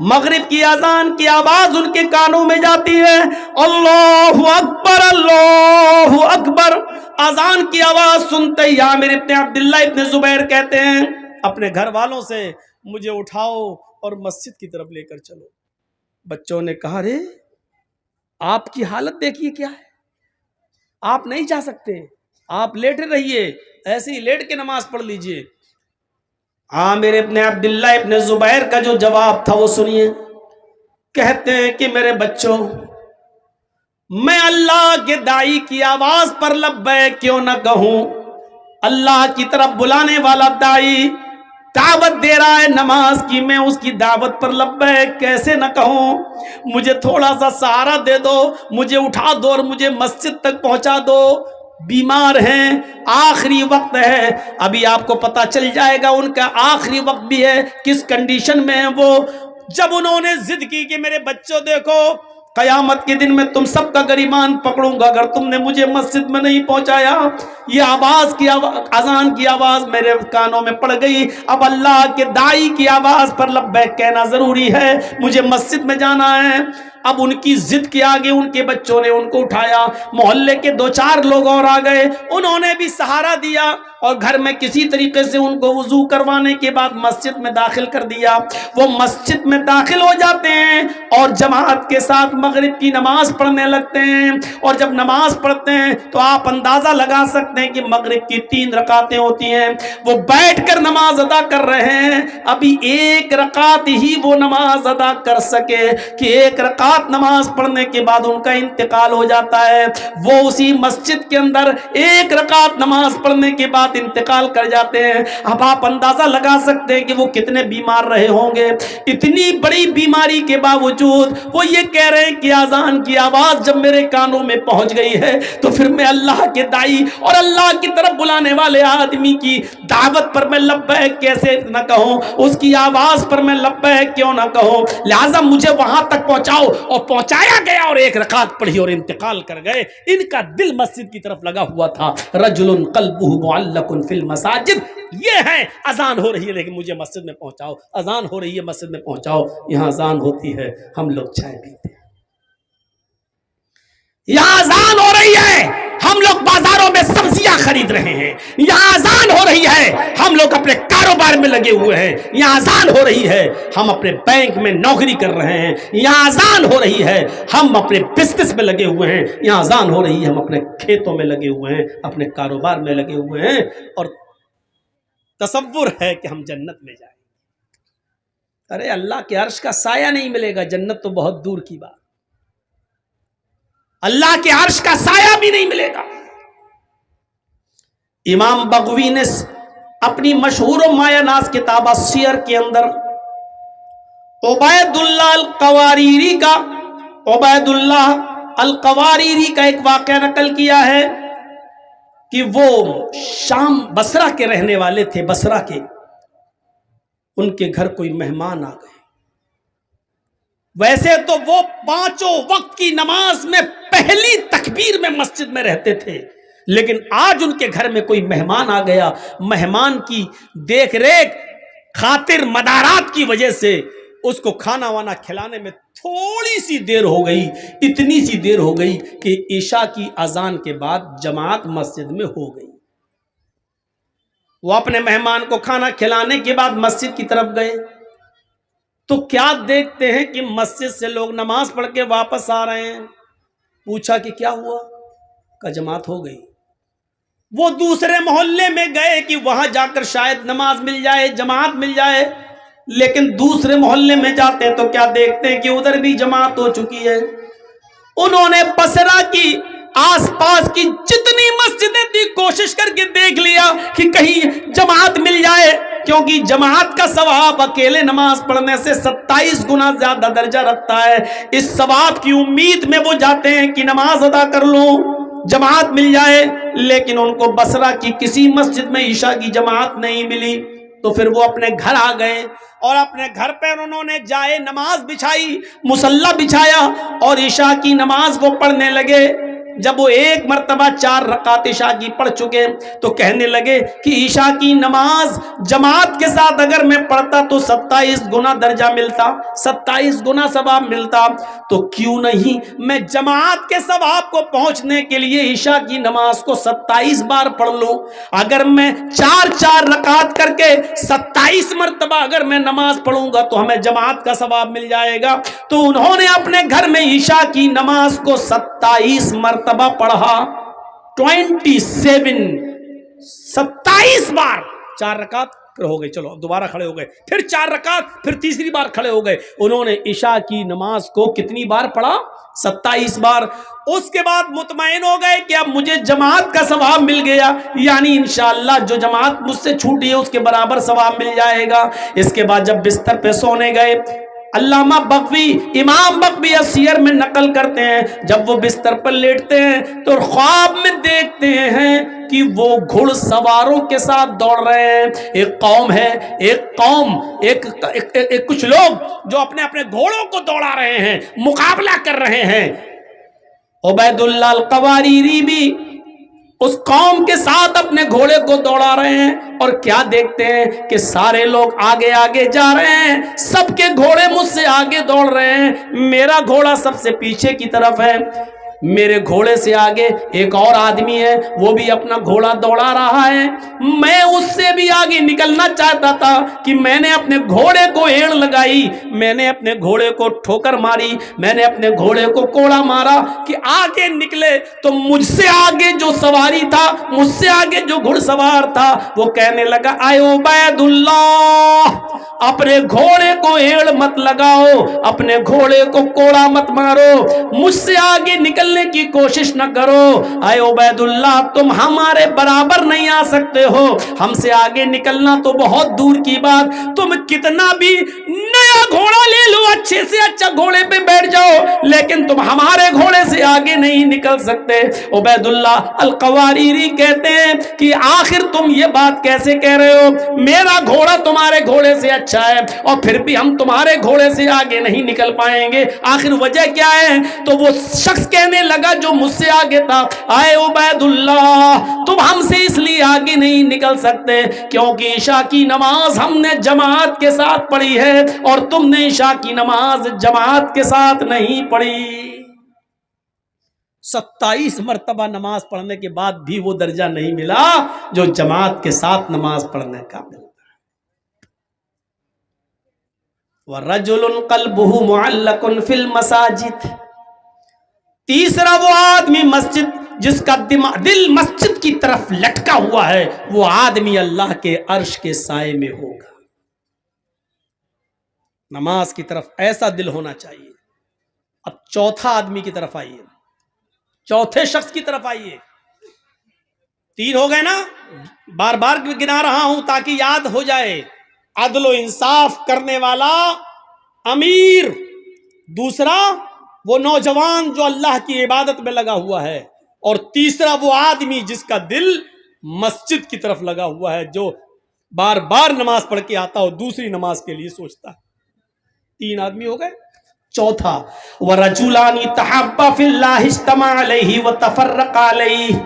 مغرب کی اذان کی آواز ان کے کانوں میں جاتی ہے، اللہ اکبر اللہ اکبر، اذان کی آواز سنتے ہی عامر ابن عبداللہ ابن زبیر کہتے ہیں اپنے گھر والوں سے مجھے اٹھاؤ اور مسجد کی طرف لے کر چلو۔ بچوں نے کہا رے آپ کی حالت دیکھیے کیا ہے، آپ نہیں جا سکتے، آپ لیٹے رہیے، ایسے ہی لیٹ کے نماز پڑھ لیجئے۔ عامر ابن عبداللہ ابن زبیر کا جو جواب تھا وہ سنیے، کہتے ہیں کہ میرے بچوں، میں اللہ کے داعی کی آواز پر لبیک کیوں نہ کہوں، اللہ کی طرف بلانے والا داعی دعوت دے رہا ہے نماز کی، میں اس کی دعوت پر لبیک کیسے نہ کہوں، مجھے تھوڑا سا سہارا دے دو، مجھے اٹھا دو اور مجھے مسجد تک پہنچا دو، بیمار ہیں، آخری وقت ہے، ابھی آپ کو پتا چل جائے گا ان کا آخری وقت بھی ہے، کس کنڈیشن میں ہے وہ۔ جب انہوں نے ضد کی کہ میرے بچوں دیکھو قیامت کے دن میں تم سب کا گریبان پکڑوں گا اگر تم نے مجھے مسجد میں نہیں پہنچایا، یہ آواز کی اذان کی آواز میرے کانوں میں پڑ گئی، اب اللہ کے داعی کی آواز پر لبیک کہنا ضروری ہے، مجھے مسجد میں جانا ہے۔ اب ان کی ضد کے آگے ان کے بچوں نے ان کو اٹھایا، محلے کے دو چار لوگ اور آ گئے، انہوں نے بھی سہارا دیا، اور گھر میں کسی طریقے سے ان کو وضو کروانے کے بعد مسجد میں داخل کر دیا۔ وہ مسجد میں داخل ہو جاتے ہیں اور جماعت کے ساتھ مغرب کی نماز پڑھنے لگتے ہیں، اور جب نماز پڑھتے ہیں تو آپ اندازہ لگا سکتے ہیں کہ مغرب کی 3 رکعتیں ہوتی ہیں، وہ بیٹھ کر نماز ادا کر رہے ہیں، ابھی 1 رکعت ہی وہ نماز ادا کر سکے کہ 1 رکعت نماز پڑھنے کے بعد ان کا انتقال ہو جاتا ہے۔ وہ اسی مسجد کے اندر 1 رکعت نماز پڑھنے کے بعد انتقال کر جاتے ہیں۔ اب آپ اندازہ لگا سکتے ہیں کہ وہ کتنے بیمار رہے ہوں گے۔ اتنی بڑی بیماری کے باوجود وہ یہ کہہ رہے ہیں کہ اذان کی آواز جب میرے کانوں میں پہنچ گئی ہے تو پھر میں اللہ کے داعی اور اللہ کی طرف بلانے والے آدمی کی دعوت پر میں لبیک کیسے نہ کہوں، اس کی آواز پر میں لبیک کیوں نہ کہوں، لہٰذا مجھے وہاں تک پہنچاؤ۔ اور پہنچایا گیا اور 1 رکعت پڑھی اور انتقال کر گئے۔ ان کا دل مسجد کی طرف لگا ہوا تھا۔ رجل قلبہ معلق فی المساجد، یہ ہے اذان ہو رہی ہے لیکن مجھے مسجد میں پہنچاؤ، اذان ہو رہی ہے مسجد میں پہنچاؤ۔ یہاں اذان ہوتی ہے ہم لوگ چائے پیتے ہیں، یہاں اذان ہو رہی ہے ہم لوگ بازاروں میں سبزیاں خرید رہے ہیں، یہاں اذان ہو رہی ہے ہم لوگ اپنے کاروبار میں لگے ہوئے ہیں، یہاں اذان ہو رہی ہے ہم اپنے بینک میں نوکری کر رہے ہیں، یہاں اذان ہو رہی ہے ہم اپنے بزنس میں لگے ہوئے ہیں، یہاں اذان ہو رہی ہے ہم اپنے کھیتوں میں لگے ہوئے ہیں، اپنے کاروبار میں لگے ہوئے ہیں، اور تصور ہے کہ ہم جنت میں جائیں۔ ارے اللہ کے عرش کا سایہ نہیں ملے گا، جنت تو بہت دور کی بات، اللہ کے عرش کا سایہ بھی نہیں ملے گا۔ امام بغوی نے اپنی مشہور و مایہ ناز کتاب السیر کے اندر عبید اللہ القواریری کا ایک واقعہ نقل کیا ہے کہ وہ شام بصرہ کے رہنے والے تھے، بصرہ کے، ان کے گھر کوئی مہمان آ گئے۔ ویسے تو وہ 5 وقت کی نماز میں پہلی تکبیر میں مسجد میں رہتے تھے، لیکن آج ان کے گھر میں کوئی مہمان آ گیا، مہمان کی دیکھ ریکھ خاطر مدارات کی وجہ سے اس کو کھانا وانا کھلانے میں تھوڑی سی دیر ہو گئی، اتنی سی دیر ہو گئی کہ عشاء کی اذان کے بعد جماعت مسجد میں ہو گئی۔ وہ اپنے مہمان کو کھانا کھلانے کے بعد مسجد کی طرف گئے تو کیا دیکھتے ہیں کہ مسجد سے لوگ نماز پڑھ کے واپس آ رہے ہیں۔ پوچھا کہ کیا ہوا؟ کہ جماعت ہو گئی۔ وہ دوسرے محلے میں گئے کہ وہاں جا کر شاید نماز مل جائے، جماعت مل جائے، لیکن دوسرے محلے میں جاتے ہیں تو کیا دیکھتے ہیں کہ ادھر بھی جماعت ہو چکی ہے۔ انہوں نے بصرہ کی آس پاس کی جتنی مسجدیں تھی کوشش کر کے دیکھ لیا کہ کہیں جماعت مل جائے، کیونکہ جماعت کا ثواب اکیلے نماز پڑھنے سے 27 گنا زیادہ درجہ رکھتا ہے۔ اس ثواب کی امید میں وہ جاتے ہیں کہ نماز ادا کر لوں، جماعت مل جائے، لیکن ان کو بصرہ کی کسی مسجد میں عشاء کی جماعت نہیں ملی۔ تو پھر وہ اپنے گھر آ گئے اور اپنے گھر پر انہوں نے جائے نماز بچھائی، مصلی بچھایا اور عشاء کی نماز وہ پڑھنے لگے۔ جب وہ ایک مرتبہ 4 رکعت عشاء کی پڑھ چکے تو کہنے لگے کہ عشاء کی نماز جماعت کے ساتھ اگر میں پڑھتا تو 27 گنا درجہ ملتا، 27 گنا ثواب ملتا، تو کیوں نہیں میں جماعت کے ثواب کو پہنچنے کے لیے عشاء کی نماز کو 27 بار پڑھ لوں۔ اگر میں 4 رکعت کر کے 27 مرتبہ اگر میں نماز پڑھوں گا تو ہمیں جماعت کا ثواب مل جائے گا۔ تو انہوں نے اپنے گھر میں عشاء کی نماز کو 27 مرتبہ پڑھا، 27 بار، 4 رکعت پھر ہو گئے، چلو دوبارہ کھڑے ہو گئے، پھر 4 رکعت، پھر تیسری بار کھڑے ہو گئے۔ انہوں نے عشاء کی نماز کو کتنی بار پڑھا؟ 27 بار۔ اس کے بعد مطمئن ہو گئے کہ اب مجھے جماعت کا ثواب مل گیا، یعنی انشاءاللہ جو جماعت مجھ سے چھوٹی ہے اس کے برابر ثواب مل جائے گا۔ اس کے بعد جب بستر پہ سونے گئے، علامہ بغوی، امام بغوی سیر میں نقل کرتے ہیں، جب وہ بستر پر لیٹتے ہیں تو خواب میں دیکھتے ہیں کہ وہ گھڑ سواروں کے ساتھ دوڑ رہے ہیں۔ ایک قوم ہے، ایک کچھ لوگ جو اپنے اپنے گھوڑوں کو دوڑا رہے ہیں، مقابلہ کر رہے ہیں۔ عبید اللہ القواریری بھی اس قوم کے ساتھ اپنے گھوڑے کو دوڑا رہے ہیں، اور کیا دیکھتے ہیں کہ سارے لوگ آگے آگے جا رہے ہیں، سب کے گھوڑے مجھ سے آگے دوڑ رہے ہیں، میرا گھوڑا سب سے پیچھے کی طرف ہے۔ میرے گھوڑے سے آگے ایک اور آدمی ہے، وہ بھی اپنا گھوڑا دوڑا رہا ہے۔ میں اس سے بھی آگے نکلنا چاہتا تھا کہ میں نے اپنے گھوڑے کو ایڑ لگائی، میں نے اپنے گھوڑے کو ٹھوکر ماری، میں نے اپنے گھوڑے کو کوڑا مارا کہ آگے نکلے۔ تو مجھ سے آگے جو سواری تھا، مجھ سے آگے جو گھڑ سوار تھا، وہ کہنے لگا، اے عبید اللہ، اپنے گھوڑے کو ایڑ مت لگاؤ، اپنے گھوڑے کو کوڑا مت مارو، مجھ سے آگے نکلنے کی کوشش نہ کرو۔ اے عبید اللہ، تم ہمارے برابر نہیں آ سکتے ہو، ہم سے آگے نکلنا تو بہت دور کی بات، تم کتنا بھی نیا گھوڑا لے لو، اچھے سے اچھا گھوڑے پہ بیٹھ جاؤ، لیکن تم ہمارے گھوڑے سے آگے نہیں نکل سکتے۔ عبید اللہ القواریری کہتے ہیں کہ آخر تم یہ بات کیسے کہہ رہے ہو؟ میرا گھوڑا تمہارے گھوڑے سے اچھا ہے، اور پھر بھی ہم تمہارے گھوڑے سے آگے نہیں نکل پائیں گے، آخر وجہ کیا ہے؟ تو وہ شخص کہنے لگا جو مجھ سے آگے تھا، اے عبید اللہ، تم ہم سے اس لیے آگے نہیں نکل سکتے کیونکہ عشاء کی نماز ہم نے جماعت کے ساتھ پڑھی ہے، اور تم نے عشاء کی نماز جماعت کے ساتھ نہیں پڑھی۔ 27 مرتبہ نماز پڑھنے کے بعد بھی وہ درجہ نہیں ملا جو جماعت کے ساتھ نماز پڑھنے کا ملتا ہے۔ وَرَجُلٌ قَلْبُهُ مُعَلَّقٌ فِي الْمَسَاجِدِ، تیسرا وہ آدمی مسجد جس کا دل مسجد کی طرف لٹکا ہوا ہے، وہ آدمی اللہ کے عرش کے سائے میں ہوگا۔ نماز کی طرف ایسا دل ہونا چاہیے۔ اب چوتھا آدمی کی طرف آئیے، چوتھے شخص کی طرف آئیے۔ 3 ہو گئے نا، بار بار گنا رہا ہوں تاکہ یاد ہو جائے۔ عدل و انصاف کرنے والا امیر، دوسرا وہ نوجوان جو اللہ کی عبادت میں لگا ہوا ہے، اور تیسرا وہ آدمی جس کا دل مسجد کی طرف لگا ہوا ہے، جو بار بار نماز پڑھ کے آتا ہو، دوسری نماز کے لیے سوچتا ہے۔ 3 آدمی ہو گئے۔ چوتھا وَرَجُلَانِ تَحَابَّا فِي اللَّهِ اجْتَمَعَ عَلَيْهِ وَتَفَرَّقَا عَلَيْهِ.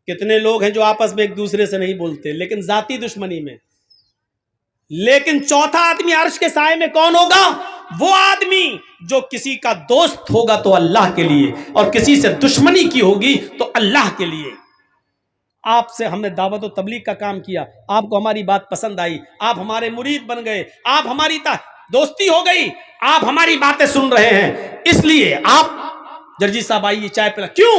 کتنے لوگ ہیں جو آپس میں ایک دوسرے سے نہیں بولتے لیکن ذاتی دشمنی میں. لیکن چوتھا آدمی عرش کے سائے میں کون ہوگا؟ وہ آدمی جو کسی کا دوست ہوگا تو اللہ کے لیے اور کسی سے دشمنی کی ہوگی تو اللہ کے لیے. آپ سے ہم نے دعوت و تبلیغ کا کام کیا، آپ کو ہماری بات پسند آئی، آپ ہمارے مرید بن گئے، آپ ہماری دوستی ہو گئی، آپ ہماری باتیں سن رہے ہیں، اس لیے آپ جرجی صاحب آئیے چائے پلا. کیوں؟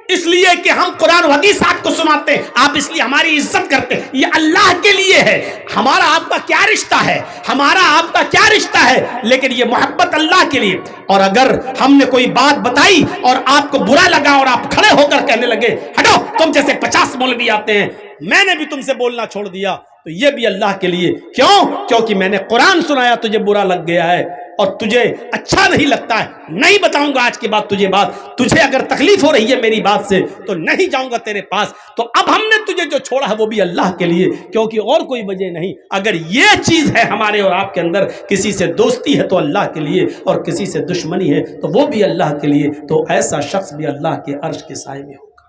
اس لیے کہ ہم قرآن و حدیث آپ کو سناتے ہیں، آپ اس لیے ہماری عزت کرتے ہیں. یہ اللہ کے لیے ہے. ہمارا آپ کا کیا رشتہ ہے؟ ہمارا آپ کا کیا رشتہ ہے؟ لیکن یہ محبت اللہ کے لیے. اور اگر ہم نے کوئی بات بتائی اور آپ کو برا لگا اور آپ کھڑے ہو کر کہنے لگے ہٹو، تم جیسے 50 مولوی آتے ہیں، میں نے بھی تم سے بولنا چھوڑ دیا، تو یہ بھی اللہ کے لیے. کیوں؟ کیونکہ میں نے قرآن سنایا، تجھے برا لگ گیا ہے اور تجھے اچھا نہیں لگتا ہے. نہیں بتاؤں گا آج کے بعد تجھے بات. تجھے اگر تکلیف ہو رہی ہے میری بات سے تو نہیں جاؤں گا تیرے پاس. تو اب ہم نے تجھے جو چھوڑا ہے وہ بھی اللہ کے لیے، کیونکہ اور کوئی وجہ نہیں. اگر یہ چیز ہے ہمارے اور آپ کے اندر، کسی سے دوستی ہے تو اللہ کے لیے اور کسی سے دشمنی ہے تو وہ بھی اللہ کے لیے، تو ایسا شخص بھی اللہ کے عرش کے سائے میں ہوگا.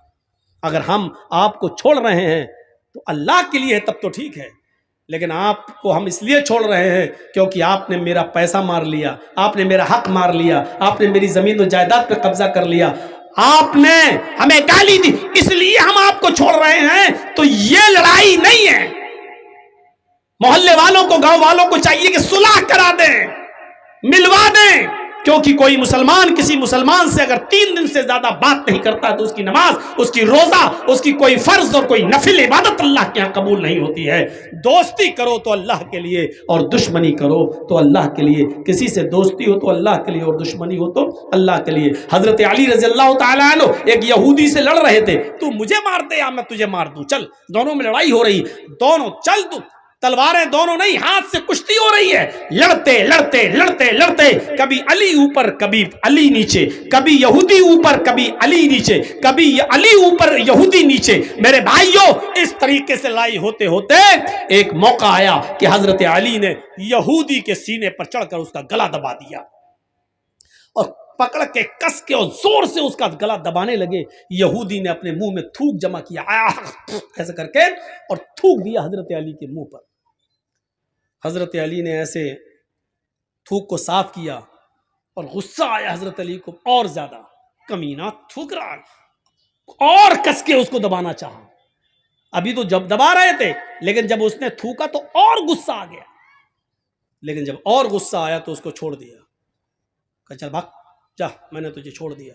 اگر ہم آپ کو چھوڑ رہے ہیں تو اللہ کے لیے تب تو ٹھیک ہے، لیکن آپ کو ہم اس لیے چھوڑ رہے ہیں کیونکہ آپ نے میرا پیسہ مار لیا، آپ نے میرا حق مار لیا، آپ نے میری زمین و جائیداد پہ قبضہ کر لیا، آپ نے ہمیں گالی دی، اس لیے ہم آپ کو چھوڑ رہے ہیں. تو یہ لڑائی نہیں ہے. محلے والوں کو، گاؤں والوں کو چاہیے کہ صلح کرا دیں، ملوا دیں. کیونکہ کوئی مسلمان کسی مسلمان سے اگر 3 دن سے زیادہ بات نہیں کرتا تو اس کی نماز، اس کی روزہ، اس کی کوئی فرض اور کوئی نفل عبادت اللہ کے یہاں قبول نہیں ہوتی ہے. دوستی کرو تو اللہ کے لیے اور دشمنی کرو تو اللہ کے لیے. کسی سے دوستی ہو تو اللہ کے لیے اور دشمنی ہو تو اللہ کے لیے. حضرت علی رضی اللہ تعالیٰ عنہ ایک یہودی سے لڑ رہے تھے. تو مجھے مار دے یا میں تجھے مار دوں، چل. دونوں میں لڑائی ہو رہی، دونوں چل، تو تلواریں دونوں نہیں، ہاتھ سے کشتی ہو رہی ہے. لڑتے لڑتے لڑتے لڑتے کبھی علی اوپر کبھی علی نیچے، کبھی یہودی اوپر کبھی علی نیچے، کبھی علی اوپر یہودی نیچے. میرے بھائیوں، اس طریقے سے لڑائی ہوتے ہوتے ایک موقع آیا کہ حضرت علی نے یہودی کے سینے پر چڑھ کر اس کا گلا دبا دیا اور پکڑ کے کس کے اور زور سے اس کا گلا دبانے لگے. یہودی نے اپنے منہ میں تھوک جمع کیا ایسے کر کے اور تھوک دیا حضرت علی کے منہ پر. حضرت علی نے ایسے تھوک کو صاف کیا اور غصہ آیا حضرت علی کو اور زیادہ. کمینہ تھوک رہا، اور کس کے اس کو دبانا چاہا. ابھی تو جب دبا رہے تھے لیکن جب اس نے تھوکا تو اور غصہ آ گیا. لیکن جب اور غصہ آیا تو اس کو چھوڑ دیا، کہ چل بھاگ جا، میں نے تجھے چھوڑ دیا.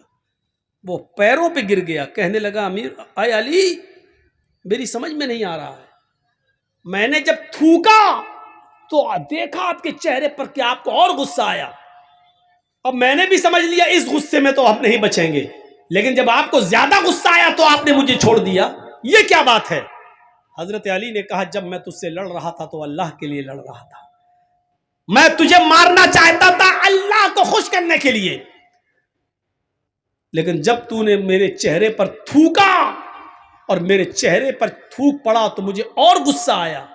وہ پیروں پہ گر گیا، کہنے لگا امیر اے علی، میری سمجھ میں نہیں آ رہا ہے. میں نے جب تھوکا تو دیکھا آپ کے چہرے پر کہ آپ کو اور غصہ آیا. اب میں نے بھی سمجھ لیا اس غصے میں تو ہم نہیں بچیں گے، لیکن جب آپ کو زیادہ غصہ آیا تو آپ نے مجھے چھوڑ دیا. یہ کیا بات ہے؟ حضرت علی نے کہا جب میں تجھ سے لڑ رہا تھا تو اللہ کے لیے لڑ رہا تھا. میں تجھے مارنا چاہتا تھا اللہ کو خوش کرنے کے لیے، لیکن جب تو نے میرے چہرے پر تھوکا اور میرے چہرے پر تھوک پڑا تو مجھے اور غصہ آیا.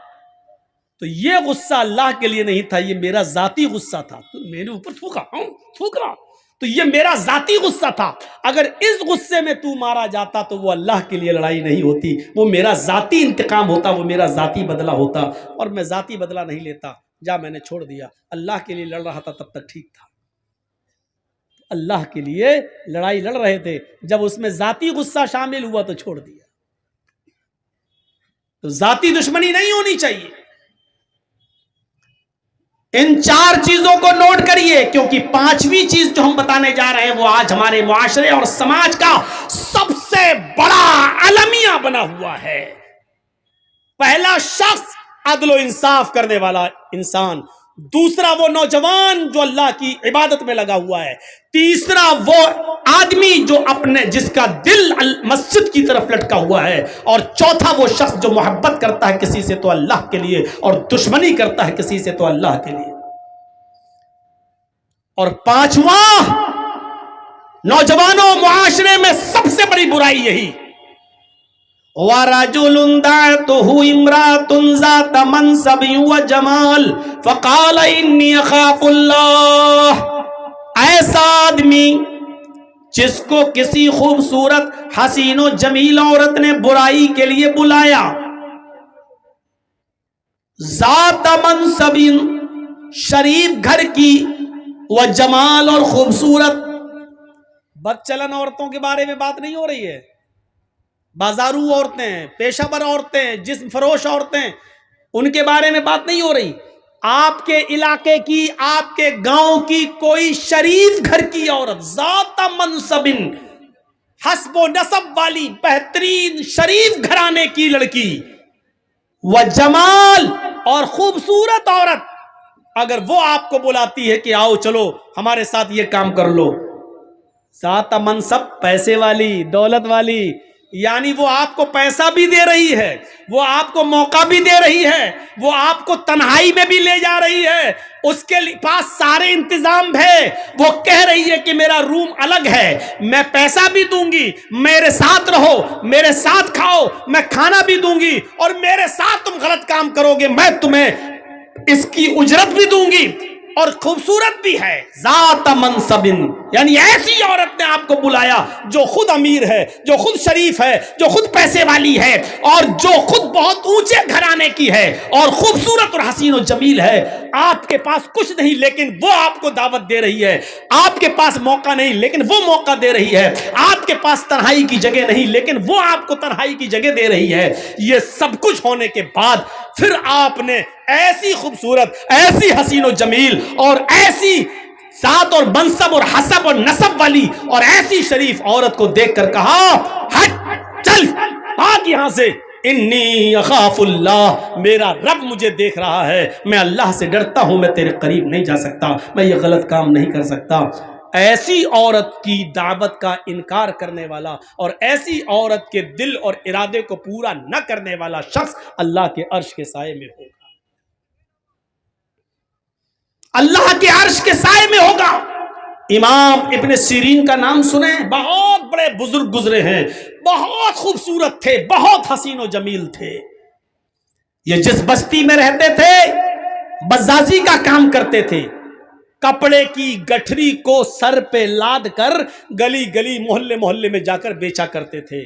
تو یہ غصہ اللہ کے لیے نہیں تھا، یہ میرا ذاتی غصہ تھا. تو میرے اوپر تھوکا، تھوک رہا، تو یہ میرا ذاتی غصہ تھا. اگر اس غصے میں تو مارا جاتا تو وہ اللہ کے لیے لڑائی نہیں ہوتی، وہ میرا ذاتی انتقام ہوتا، وہ میرا ذاتی بدلہ ہوتا. اور میں ذاتی بدلہ نہیں لیتا. جا، میں نے چھوڑ دیا. اللہ کے لیے لڑ رہا تھا تب تک ٹھیک تھا. اللہ کے لیے لڑائی لڑ رہے تھے، جب اس میں ذاتی غصہ شامل ہوا تو چھوڑ دیا. تو ذاتی دشمنی نہیں ہونی چاہیے. ان 4 چیزوں کو نوٹ کریے، کیونکہ 5ویں چیز جو ہم بتانے جا رہے ہیں وہ آج ہمارے معاشرے اور سماج کا سب سے بڑا المیہ بنا ہوا ہے. پہلا شخص عدل و انصاف کرنے والا انسان، دوسرا وہ نوجوان جو اللہ کی عبادت میں لگا ہوا ہے، تیسرا وہ آدمی جو جس کا دل مسجد کی طرف لٹکا ہوا ہے، اور چوتھا وہ شخص جو محبت کرتا ہے کسی سے تو اللہ کے لیے اور دشمنی کرتا ہے کسی سے تو اللہ کے لیے. اور 5واں، نوجوانوں معاشرے میں سب سے بڑی برائی یہی، وَرَجُلٌ دَعَتْهُ امْرَأَةٌ ذَاتَ مَنْصَبٍ وَجَمَالٍ فَقَالَ إِنِّي أَخَافُ اللَّهَ، ایسا آدمی جس کو کسی خوبصورت حسین و جمیل عورت نے برائی کے لیے بلایا، ذات منصب، شریف گھر کی، و جمال، اور خوبصورت. بدچلن عورتوں کے بارے میں بات نہیں ہو رہی ہے، بازارو عورتیں، پیشہ ور عورتیں، جسم فروش عورتیں، ان کے بارے میں بات نہیں ہو رہی. آپ کے علاقے کی، آپ کے گاؤں کی کوئی شریف گھر کی عورت، ذات منصب، حسب و نسب والی بہترین شریف گھرانے کی لڑکی، و جمال، اور خوبصورت عورت، اگر وہ آپ کو بلاتی ہے کہ آؤ چلو ہمارے ساتھ یہ کام کر لو، ذات منصب، پیسے والی، دولت والی، یعنی وہ آپ کو پیسہ بھی دے رہی ہے، وہ آپ کو موقع بھی دے رہی ہے، وہ آپ کو تنہائی میں بھی لے جا رہی ہے، اس کے پاس سارے انتظام ہے، وہ کہہ رہی ہے کہ میرا روم الگ ہے، میں پیسہ بھی دوں گی، میرے ساتھ رہو، میرے ساتھ کھاؤ، میں کھانا بھی دوں گی، اور میرے ساتھ تم غلط کام کرو گے میں تمہیں اس کی اجرت بھی دوں گی، اور خوبصورت بھی ہے. ذات منصب، یعنی ایسی عورت نے آپ کو بلایا جو خود امیر ہے، جو خود شریف ہے، جو خود پیسے والی ہے، اور جو خود بہت اونچے گھرانے کی ہے، اور خوبصورت اور حسین و جمیل ہے. آپ کے پاس کچھ نہیں لیکن وہ آپ کو دعوت دے رہی ہے، آپ کے پاس موقع نہیں لیکن وہ موقع دے رہی ہے، آپ کے پاس تنہائی کی جگہ نہیں لیکن وہ آپ کو تنہائی کی جگہ دے رہی ہے. یہ سب کچھ ہونے کے بعد پھر آپ نے ایسی خوبصورت، ایسی حسین و جمیل، اور ایسی ذات اور منصب اور حسب اور نسب والی اور ایسی شریف عورت کو دیکھ کر کہا، ہٹ، چل بھاگ یہاں سے، انی اخاف اللہ، میرا رب مجھے دیکھ رہا ہے، میں اللہ سے ڈرتا ہوں، میں تیرے قریب نہیں جا سکتا، میں یہ غلط کام نہیں کر سکتا. ایسی عورت کی دعوت کا انکار کرنے والا اور ایسی عورت کے دل اور ارادے کو پورا نہ کرنے والا شخص اللہ کے عرش کے سائے میں ہوگا، اللہ کے عرش کے سائے میں ہوگا. امام ابن سیرین کا نام سنیں، بہت بڑے بزرگ گزرے ہیں، بہت خوبصورت تھے، بہت حسین و جمیل تھے. یہ جس بستی میں رہتے تھے بزازی کا کام کرتے تھے، کپڑے کی گٹھری کو سر پہ لاد کر گلی گلی، محلے محلے میں جا کر بیچا کرتے تھے،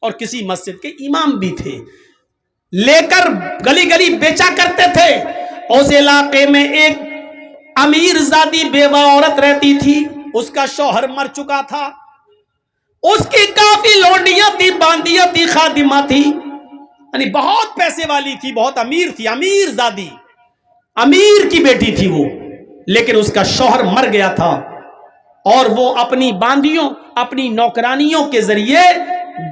اور کسی مسجد کے امام بھی تھے، لے کر گلی گلی بیچا کرتے تھے. اس علاقے میں ایک امیر زادی بیوہ عورت رہتی تھی، اس کا شوہر مر چکا تھا، اس کی کافی لونڈیاں تھی، باندیاں تھی، خادمہ تھی، یعنی بہت پیسے والی تھی، بہت امیر تھی، امیر زادی، امیر کی بیٹی تھی وہ. لیکن اس کا شوہر مر گیا تھا، اور وہ اپنی باندیوں، اپنی نوکرانیوں کے ذریعے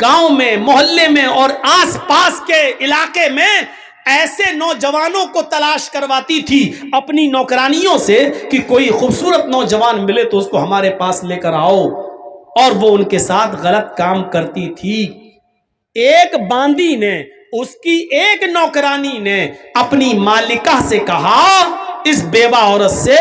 گاؤں میں، محلے میں اور آس پاس کے علاقے میں ایسے نوجوانوں کو تلاش کرواتی تھی اپنی نوکرانیوں سے کہ کوئی خوبصورت نوجوان ملے تو اس کو ہمارے پاس لے کر آؤ، اور وہ ان کے ساتھ غلط کام کرتی تھی. ایک باندی نے، اس کی ایک نوکرانی نے اپنی مالکہ سے کہا، اس بیوہ عورت سے،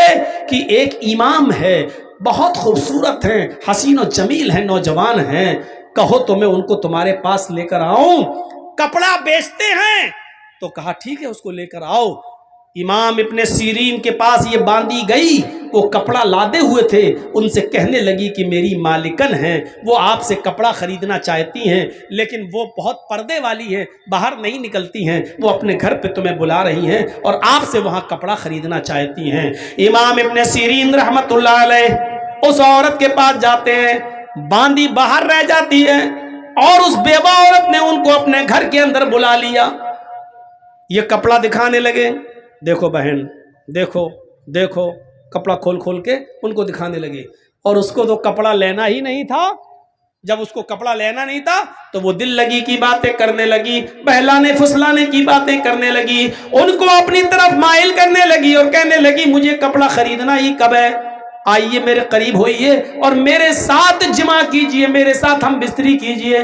کہ ایک امام ہے، بہت خوبصورت ہیں، حسین و جمیل ہیں، نوجوان ہیں، کہو تو میں ان کو تمہارے پاس لے کر آؤں، کپڑا بیچتے ہیں. تو کہا ٹھیک ہے، اس کو لے کر آؤ. امام ابن سیرین کے پاس یہ باندی گئی، وہ کپڑا لادے ہوئے تھے، ان سے کہنے لگی کہ میری مالکن ہیں، وہ آپ سے کپڑا خریدنا چاہتی ہیں، لیکن وہ بہت پردے والی ہیں، باہر نہیں نکلتی ہیں، وہ اپنے گھر پہ تمہیں بلا رہی ہیں اور آپ سے وہاں کپڑا خریدنا چاہتی ہیں. امام ابن سیرین رحمت اللہ علیہ اس عورت کے پاس جاتے ہیں، باندی باہر رہ جاتی ہے، اور اس بیوہ عورت نے ان کو اپنے گھر کے اندر بلا لیا. یہ کپڑا دکھانے لگے، دیکھو بہن، دیکھو دیکھو، کپڑا کھول کھول کے ان کو دکھانے لگے. اور اس کو تو کپڑا لینا ہی نہیں تھا. جب اس کو کپڑا لینا نہیں تھا تو وہ دل لگی کی باتیں کرنے لگی، بہلانے پھسلانے کی باتیں کرنے لگی، ان کو اپنی طرف مائل کرنے لگی اور کہنے لگی مجھے کپڑا خریدنا ہی کب ہے، آئیے میرے قریب ہوئیے اور میرے ساتھ جمع کیجئے، میرے ساتھ ہم بستری کیجئے.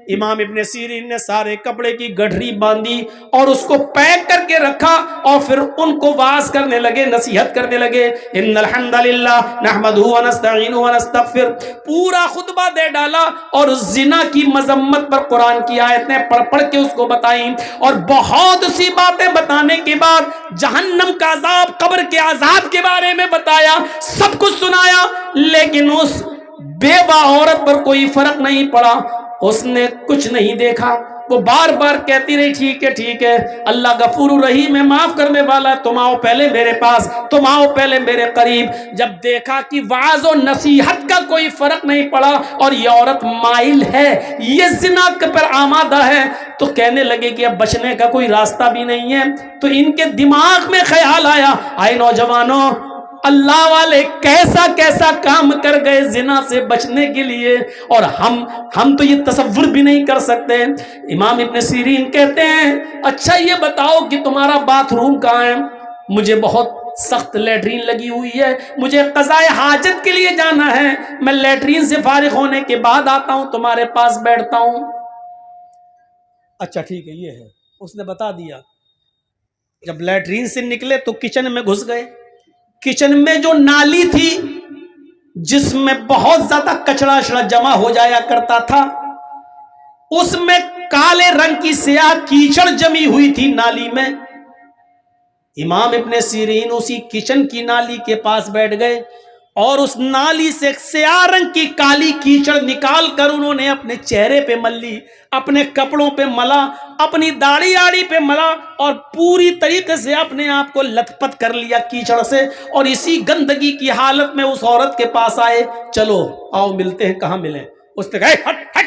امام ابن سیرین نے سارے کپڑے کی گٹھری باندھی اور اس کو پیک کر کے رکھا اور پھر ان کو واعظ کرنے لگے، نصیحت کرنے لگے، ان الحمد للہ نحمدہ ونستعینہ ونستغفر، پورا خطبہ دے ڈالا اور زنا کی مذمت پر قرآن کی آیتیں پڑھ کے اس کو بتائیں، اور بہت سی باتیں بتانے کے بعد جہنم کا عذاب، قبر کے عذاب کے بارے میں بتایا، سب کچھ سنایا، لیکن اس بیوہ عورت پر کوئی فرق نہیں پڑا، اس نے کچھ نہیں دیکھا، وہ بار بار کہتی رہی ٹھیک ہے اللہ غفور رحیم ہے، معاف کرنے والا ہے، تم آؤ پہلے میرے پاس، تم آؤ پہلے میرے قریب۔ جب دیکھا کہ وعظ و نصیحت کا کوئی فرق نہیں پڑا اور یہ عورت مائل ہے، یہ زنا پر آمادہ ہے، تو کہنے لگے کہ اب بچنے کا کوئی راستہ بھی نہیں ہے۔ تو ان کے دماغ میں خیال آیا، آئے نوجوانوں، اللہ والے کیسا کیسا کام کر گئے زنا سے بچنے کے لیے، اور ہم تو یہ تصور بھی نہیں کر سکتے۔ امام ابن سیرین کہتے ہیں اچھا یہ بتاؤ کہ تمہارا باتھ روم کہاں ہے؟ مجھے بہت سخت لیٹرین لگی ہوئی ہے، مجھے قضاء حاجت کے لیے جانا ہے، میں لیٹرین سے فارغ ہونے کے بعد آتا ہوں، تمہارے پاس بیٹھتا ہوں۔ اچھا ٹھیک ہے، یہ ہے، اس نے بتا دیا۔ جب لیٹرین سے نکلے تو کچن میں گھس گئے۔ کچن میں جو نالی تھی جس میں بہت زیادہ کچڑا اشڑا جمع ہو جایا کرتا تھا، اس میں کالے رنگ کی سیاہ کیچڑ جمی ہوئی تھی نالی میں۔ امام ابن سیرین اسی کچن کی نالی کے پاس بیٹھ گئے اور اس نالی سے سیاہ رنگ کی کالی کیچڑ نکال کر انہوں نے اپنے چہرے پہ مل لی، اپنے کپڑوں پہ ملا، اپنی داڑھی آڑی پہ ملا، اور پوری طریقے سے اپنے آپ کو لت پت کر لیا کیچڑ سے، اور اسی گندگی کی حالت میں اس عورت کے پاس آئے، چلو آؤ ملتے ہیں۔ کہاں ملیں؟ اس نے کہا ہٹ ہٹ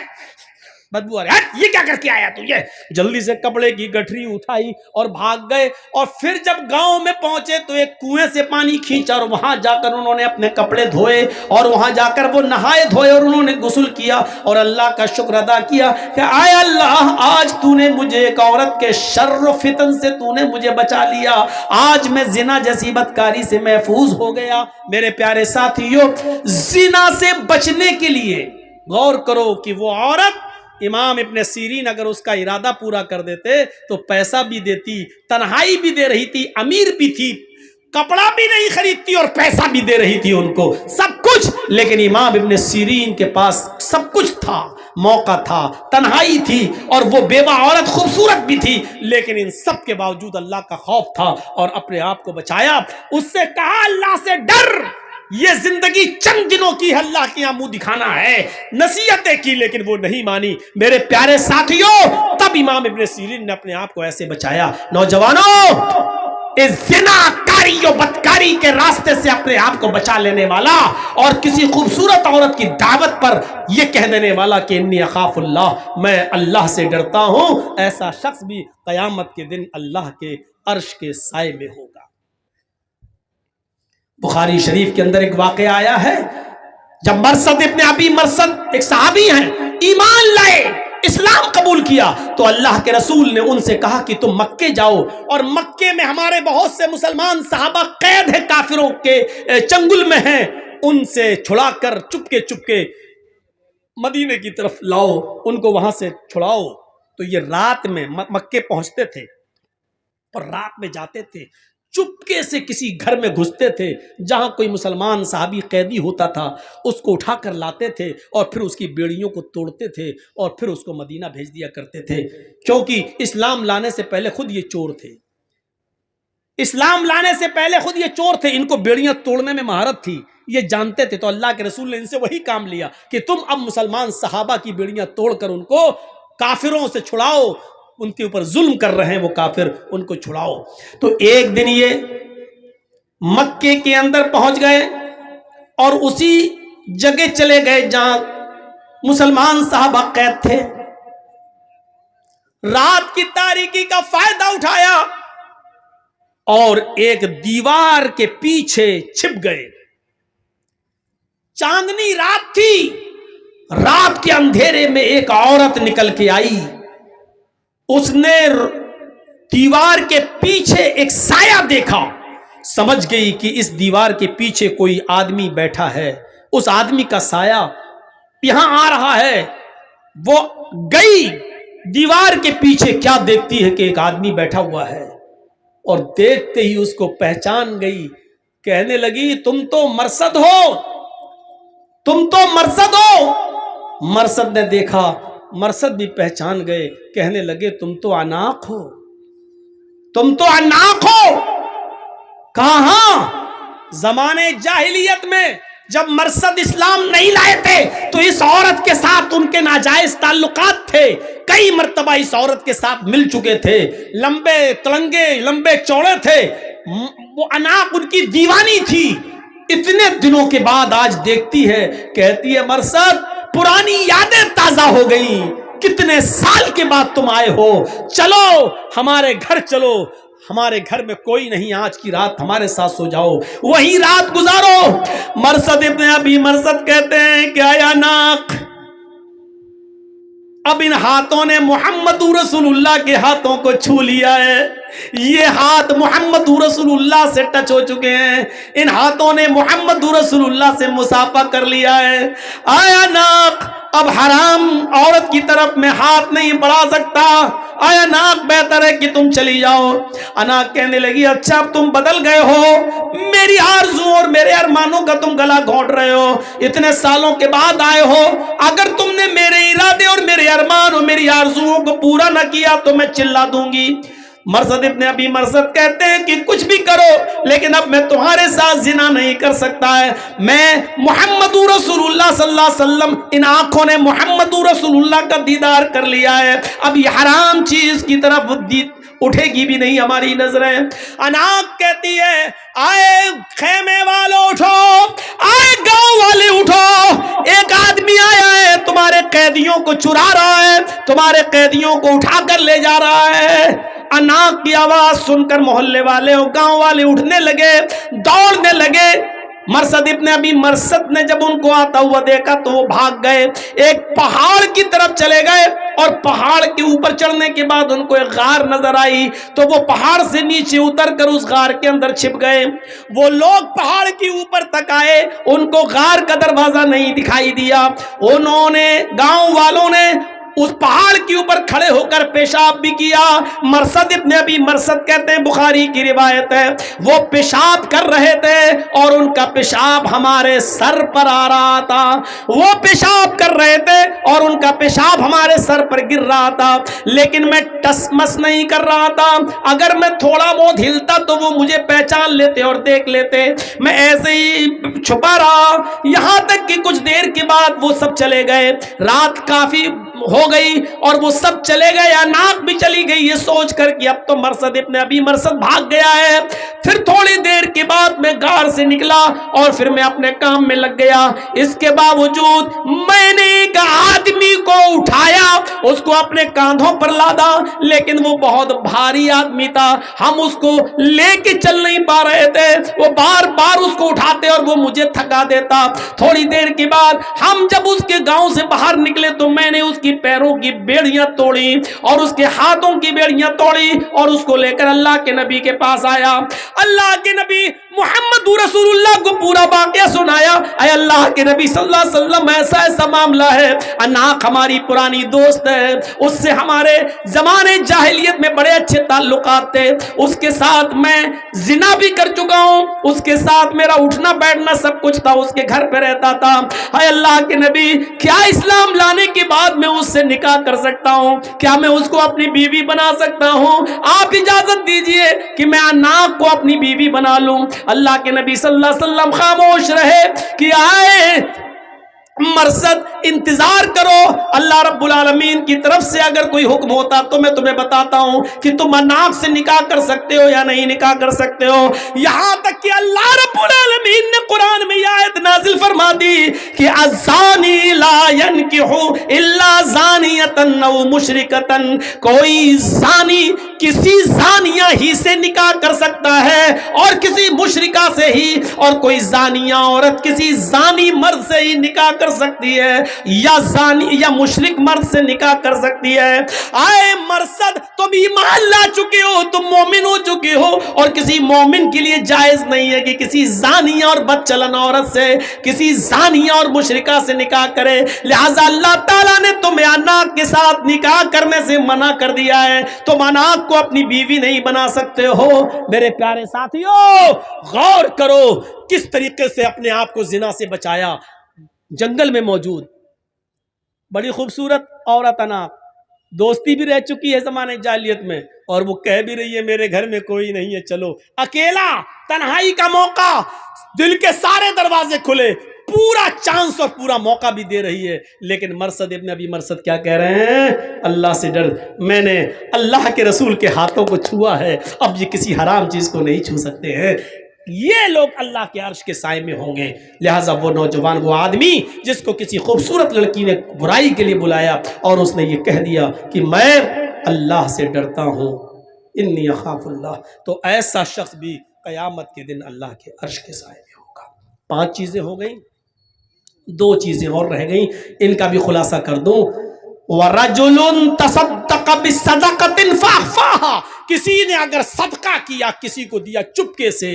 بدبو آ رہی، ہٹ یہ کیا کر کے آیا تو؟ یہ جلدی سے کپڑے کی گٹھری اٹھائی اور بھاگ گئے، اور پھر جب گاؤں میں پہنچے تو ایک کنویں سے پانی کھینچا اور وہاں جا کر انہوں نے اپنے کپڑے دھوئے، اور وہاں جا کر وہ نہائے دھوئے اور انہوں نے غسل کیا اور اللہ کا شکر ادا کیا کہ آئے اللہ، آج تو نے مجھے ایک عورت کے شر و فتن سے تو نے مجھے بچا لیا، آج میں زنا جیسی بدکاری سے محفوظ ہو گیا۔ میرے پیارے ساتھیوں، زنا سے بچنے کے لیے غور کرو کہ وہ عورت، امام ابن سیرین اگر اس کا ارادہ پورا کر دیتے تو پیسہ بھی دیتی، تنہائی بھی دے رہی تھی، امیر بھی تھی، کپڑا بھی نہیں خریدتی اور پیسہ بھی دے رہی تھی ان کو، سب کچھ۔ لیکن امام ابن سیرین کے پاس سب کچھ تھا، موقع تھا، تنہائی تھی، اور وہ بیوہ عورت خوبصورت بھی تھی، لیکن ان سب کے باوجود اللہ کا خوف تھا اور اپنے آپ کو بچایا۔ اس سے کہا اللہ سے ڈر، یہ زندگی چند دنوں کی، اللہ کے یہاں منہ دکھانا ہے، نصیحتیں کی لیکن وہ نہیں مانی۔ میرے پیارے ساتھیوں، تب امام ابن سیرین نے اپنے آپ کو ایسے بچایا۔ نوجوانوں، اس زنا کاری و بدکاری کے راستے سے اپنے آپ کو بچا لینے والا اور کسی خوبصورت عورت کی دعوت پر یہ کہہ دینے والا کہ انی اخاف اللہ، میں اللہ سے ڈرتا ہوں، ایسا شخص بھی قیامت کے دن اللہ کے عرش کے سائے میں ہوگا۔ بخاری شریف کے اندر ایک واقعہ آیا ہے، جب مرثد ابن ابی مرثد ایک صحابی ہیں، ایمان لائے، اسلام قبول کیا، تو اللہ کے رسول نے ان سے کہا کہ تم مکے جاؤ، اور مکے میں ہمارے بہت سے مسلمان صحابہ قید ہیں، کافروں کے چنگل میں ہیں، ان سے چھڑا کر چپکے مدینے کی طرف لاؤ، ان کو وہاں سے چھڑاؤ۔ تو یہ رات میں مکے پہنچتے تھے اور رات میں جاتے تھے، چپکے سے کسی گھر میں گھستے تھے، جہاں کوئی مسلمان صحابی قیدی ہوتا تھا اس کو اٹھا کر لاتے تھے اور پھر اس کی بیڑیوں کو توڑتے تھے اور پھر اس کو مدینہ بھیج دیا کرتے تھے، کیونکہ اسلام لانے سے پہلے خود یہ چور تھے، اسلام لانے سے پہلے خود یہ چور تھے، ان کو بیڑیاں توڑنے میں مہارت تھی، یہ جانتے تھے۔ تو اللہ کے رسول نے ان سے وہی کام لیا کہ تم اب مسلمان صحابہ کی بیڑیاں توڑ کر ان کو کافروں سے چھڑاؤ، ان کے اوپر ظلم کر رہے ہیں وہ کافر، ان کو چھڑاؤ۔ تو ایک دن یہ مکے کے اندر پہنچ گئے اور اسی جگہ چلے گئے جہاں مسلمان صحابہ قید تھے، رات کی تاریکی کا فائدہ اٹھایا اور ایک دیوار کے پیچھے چھپ گئے۔ چاندنی رات تھی، رات کے اندھیرے میں ایک عورت نکل کے آئی، اس نے دیوار کے پیچھے ایک سایہ دیکھا، سمجھ گئی کہ اس دیوار کے پیچھے کوئی آدمی بیٹھا ہے، اس آدمی کا سایہ یہاں آ رہا ہے، وہ گئی دیوار کے پیچھے، کیا دیکھتی ہے کہ ایک آدمی بیٹھا ہوا ہے، اور دیکھتے ہی اس کو پہچان گئی، کہنے لگی تم تو مرثد ہو، تم تو مرثد ہو۔ مرثد نے دیکھا، مرثد بھی پہچان گئے، کہنے لگے تم تو عناق ہو، تم تو عناق ہو۔ کہاں زمانے جاہلیت میں جب مرثد اسلام نہیں لائے تھے تو اس عورت کے ساتھ ان کے ناجائز تعلقات تھے، کئی مرتبہ اس عورت کے ساتھ مل چکے تھے، لمبے تلنگے لمبے چوڑے تھے، وہ عناق ان کی دیوانی تھی۔ اتنے دنوں کے بعد آج دیکھتی ہے، کہتی ہے مرثد پرانی یادیں تازہ ہو گئی، کتنے سال کے بعد تم آئے ہو، چلو ہمارے گھر چلو، ہمارے گھر میں کوئی نہیں، آج کی رات ہمارے ساتھ سو جاؤ، وہی رات گزارو۔ مرثد ابن ابی مرثد کہتے ہیں کہ اے عناق، اب ان ہاتھوں نے محمد رسول اللہ کے ہاتھوں کو چھو لیا ہے، یہ ہاتھ محمد رسول اللہ سے ٹچ ہو چکے ہیں، ان ہاتھوں نے محمد رسول اللہ سے مصافحہ کر لیا ہے۔ اے عناق، اب حرام عورت کی طرف میں ہاتھ نہیں بڑھا سکتا، اے عناق بہتر ہے کہ تم چلی جاؤ۔ عناق کہنے لگی اچھا اب تم بدل گئے ہو، میری آرزو اور میرے ارمانوں کا تم گلا گھونٹ رہے ہو، اتنے سالوں کے بعد آئے ہو، اگر تم نے میرے ارادے اور میرے ارمان اور میری آرزوؤں کو پورا نہ کیا تو میں چلا دوں گی۔ مرثد ابن ابی مرثد کہتے ہیں کہ کچھ بھی کرو لیکن اب میں تمہارے ساتھ زنا نہیں کر سکتا ہے، میں محمد رسول اللہ صلی اللہ علیہ وسلم، ان آنکھوں نے محمد رسول اللہ کا دیدار کر لیا ہے، اب یہ حرام چیز کی طرف اٹھے گی بھی نہیں ہماری نظریں۔ عناق کہتی ہے آئے خیمے والوں اٹھو، آئے گاؤں والے اٹھو، ایک آدمی آیا ہے تمہارے قیدیوں کو چرا رہا ہے، تمہارے قیدیوں کو اٹھا کر لے جا رہا ہے۔ عناق کی آواز سن کر محلے والے اور گاؤں والے اٹھنے لگے، دوڑنے لگے۔ مرثد ابن ابی مرثد نے جب ان کو آتا ہوا دیکھا تو وہ بھاگ گئے، ایک پہاڑ کی طرف چلے گئے، اور پہاڑ کے اوپر چڑھنے کے بعد ان کو ایک غار نظر آئی تو وہ پہاڑ سے نیچے اتر کر اس غار کے اندر چھپ گئے۔ وہ لوگ پہاڑ کے اوپر تک آئے، ان کو غار کا دروازہ نہیں دکھائی دیا، انہوں نے گاؤں والوں نے اس پہاڑ کے اوپر کھڑے ہو کر پیشاب بھی کیا۔ مرثد ابن ابی مرثد کہتے ہیں، بخاری کی روایت ہے، وہ پیشاب کر رہے تھے اور ان کا پیشاب ہمارے سر پر آ رہا تھا، وہ پیشاب کر رہے تھے اور ان کا پیشاب ہمارے سر پر گر رہا تھا، لیکن میں ٹس مس نہیں کر رہا تھا، اگر میں تھوڑا بہت ہلتا تو وہ مجھے پہچان لیتے اور دیکھ لیتے، میں ایسے ہی چھپا رہا، یہاں تک کہ کچھ دیر کے بعد وہ سب چلے گئے، رات کافی ہو گئی اور وہ سب چلے گئے، عناق بھی چلی گئی یہ سوچ کر کہ اب تو مرثد ابن ابی مرثد بھاگ گیا ہے۔ پھر تھوڑی دیر کے بعد میں غار سے نکلا اور پھر میں اپنے کام میں لگ گیا، اس کے باوجود میں نے ایک آدمی کو اٹھایا، اس کو اپنے کاندھوں پر لادا، لیکن وہ بہت بھاری آدمی تھا، ہم اس کو لے کے چل نہیں پا رہے تھے، وہ بار بار اس کو اٹھاتے اور وہ مجھے تھکا دیتا۔ تھوڑی دیر کے بعد ہم جب اس کے گاؤں سے باہر نکلے تو میں نے اس کی پیروں کی بیڑیاں توڑی اور اس کے ہاتھوں کی بیڑیاں توڑی اور اس کو لے کر اللہ کے نبی کے پاس آیا۔ اللہ کے نبی محمد رسول اللہ کو پورا واقعہ سنایا، اے اللہ کے نبی صلی اللہ علیہ وسلم ایسا ایسا معاملہ ہے، عناق ہماری پرانی دوست ہے، اس سے ہمارے زمانے جاہلیت میں بڑے اچھے تعلقات تھے، اس کے ساتھ میں زنا بھی کر چکا ہوں، اس کے ساتھ میرا اٹھنا بیٹھنا سب کچھ تھا، اس کے گھر پہ رہتا تھا، اے اللہ کے نبی کیا اسلام لانے کے بعد میں اس سے نکاح کر سکتا ہوں؟ کیا میں اس کو اپنی بیوی بنا سکتا ہوں؟ آپ اجازت دیجئے کہ میں عناق کو اپنی بیوی بنا لوں۔ اللہ کے نبی صلی اللہ علیہ وسلم خاموش رہے کہ آئے مرثد انتظار کرو، اللہ رب العالمین کی طرف سے اگر کوئی حکم ہوتا تو میں تمہیں بتاتا ہوں کہ تم عناق سے نکاح کر سکتے ہو یا نہیں نکاح کر سکتے ہو۔ یہاں تک کہ اللہ رب العالمین نے قرآن میں یہ آیت نازل فرما دی کہ الزانی لا ينکح الا زانیۃ او مشرکۃ، کوئی زانی کسی زانیہ زانیہ ہی سے نکاح کر سکتا ہے اور کسی مشرکہ سے ہی، اور کوئی زانیہ عورت کسی زانی مرد سے ہی نکاح کر سکتی ہے، یا زانی یا مشرک مرد سے نکاح کر سکتی ہے۔ آئے مرصد، تم ایمان لا چکے ہو، تم مومن ہو چکے ہو، اور کسی مومن کے لیے جائز نہیں ہے کہ کسی زانیہ اور بد چلن عورت سے، کسی زانیہ اور مشرکہ سے نکاح کرے۔ لہذا اللہ تعالیٰ نے تمہیں اناق کے ساتھ نکاح کرنے سے منع کر دیا ہے، تم اناق کو اپنی بیوی نہیں بنا سکتے ہو۔ میرے پیارے ساتھیوں، غور کرو کس طریقے سے اپنے آپ کو زنا سے بچایا۔ جنگل میں موجود بڑی خوبصورت عورت اناق، دوستی بھی رہ چکی ہے زمانے جاہلیت میں، اور وہ کہہ بھی رہی ہے میرے گھر میں کوئی نہیں ہے، چلو اکیلا، تنہائی کا موقع، دل کے سارے دروازے کھلے، پورا چانس اور پورا موقع بھی دے رہی ہے۔ لیکن مرصد ابن ابی مرصد کیا کہہ رہے ہیں؟ اللہ سے ڈر، میں نے اللہ کے رسول کے ہاتھوں کو چھوا ہے، اب یہ کسی حرام چیز کو نہیں چھو سکتے ہیں۔ یہ لوگ اللہ کے عرش کے سائے میں ہوں گے۔ لہٰذا وہ نوجوان، وہ آدمی جس کو کسی خوبصورت لڑکی نے برائی کے لیے بلایا اور اس نے یہ کہہ دیا کہ میں اللہ سے ڈرتا ہوں، انی اخاف اللہ، تو ایسا شخص بھی قیامت کے دن اللہ کے عرش کے سائے میں ہوگا۔ 5 چیزیں ہو گئیں، 2 چیزیں اور رہ گئیں، ان کا بھی خلاصہ کر دوں۔ وَرَجُلٌ تَصَدَّقَ بِصَدَقَةٍ فَأَخْفَاهَا، کسی نے اگر صدقہ کیا، کسی کو دیا چپکے سے،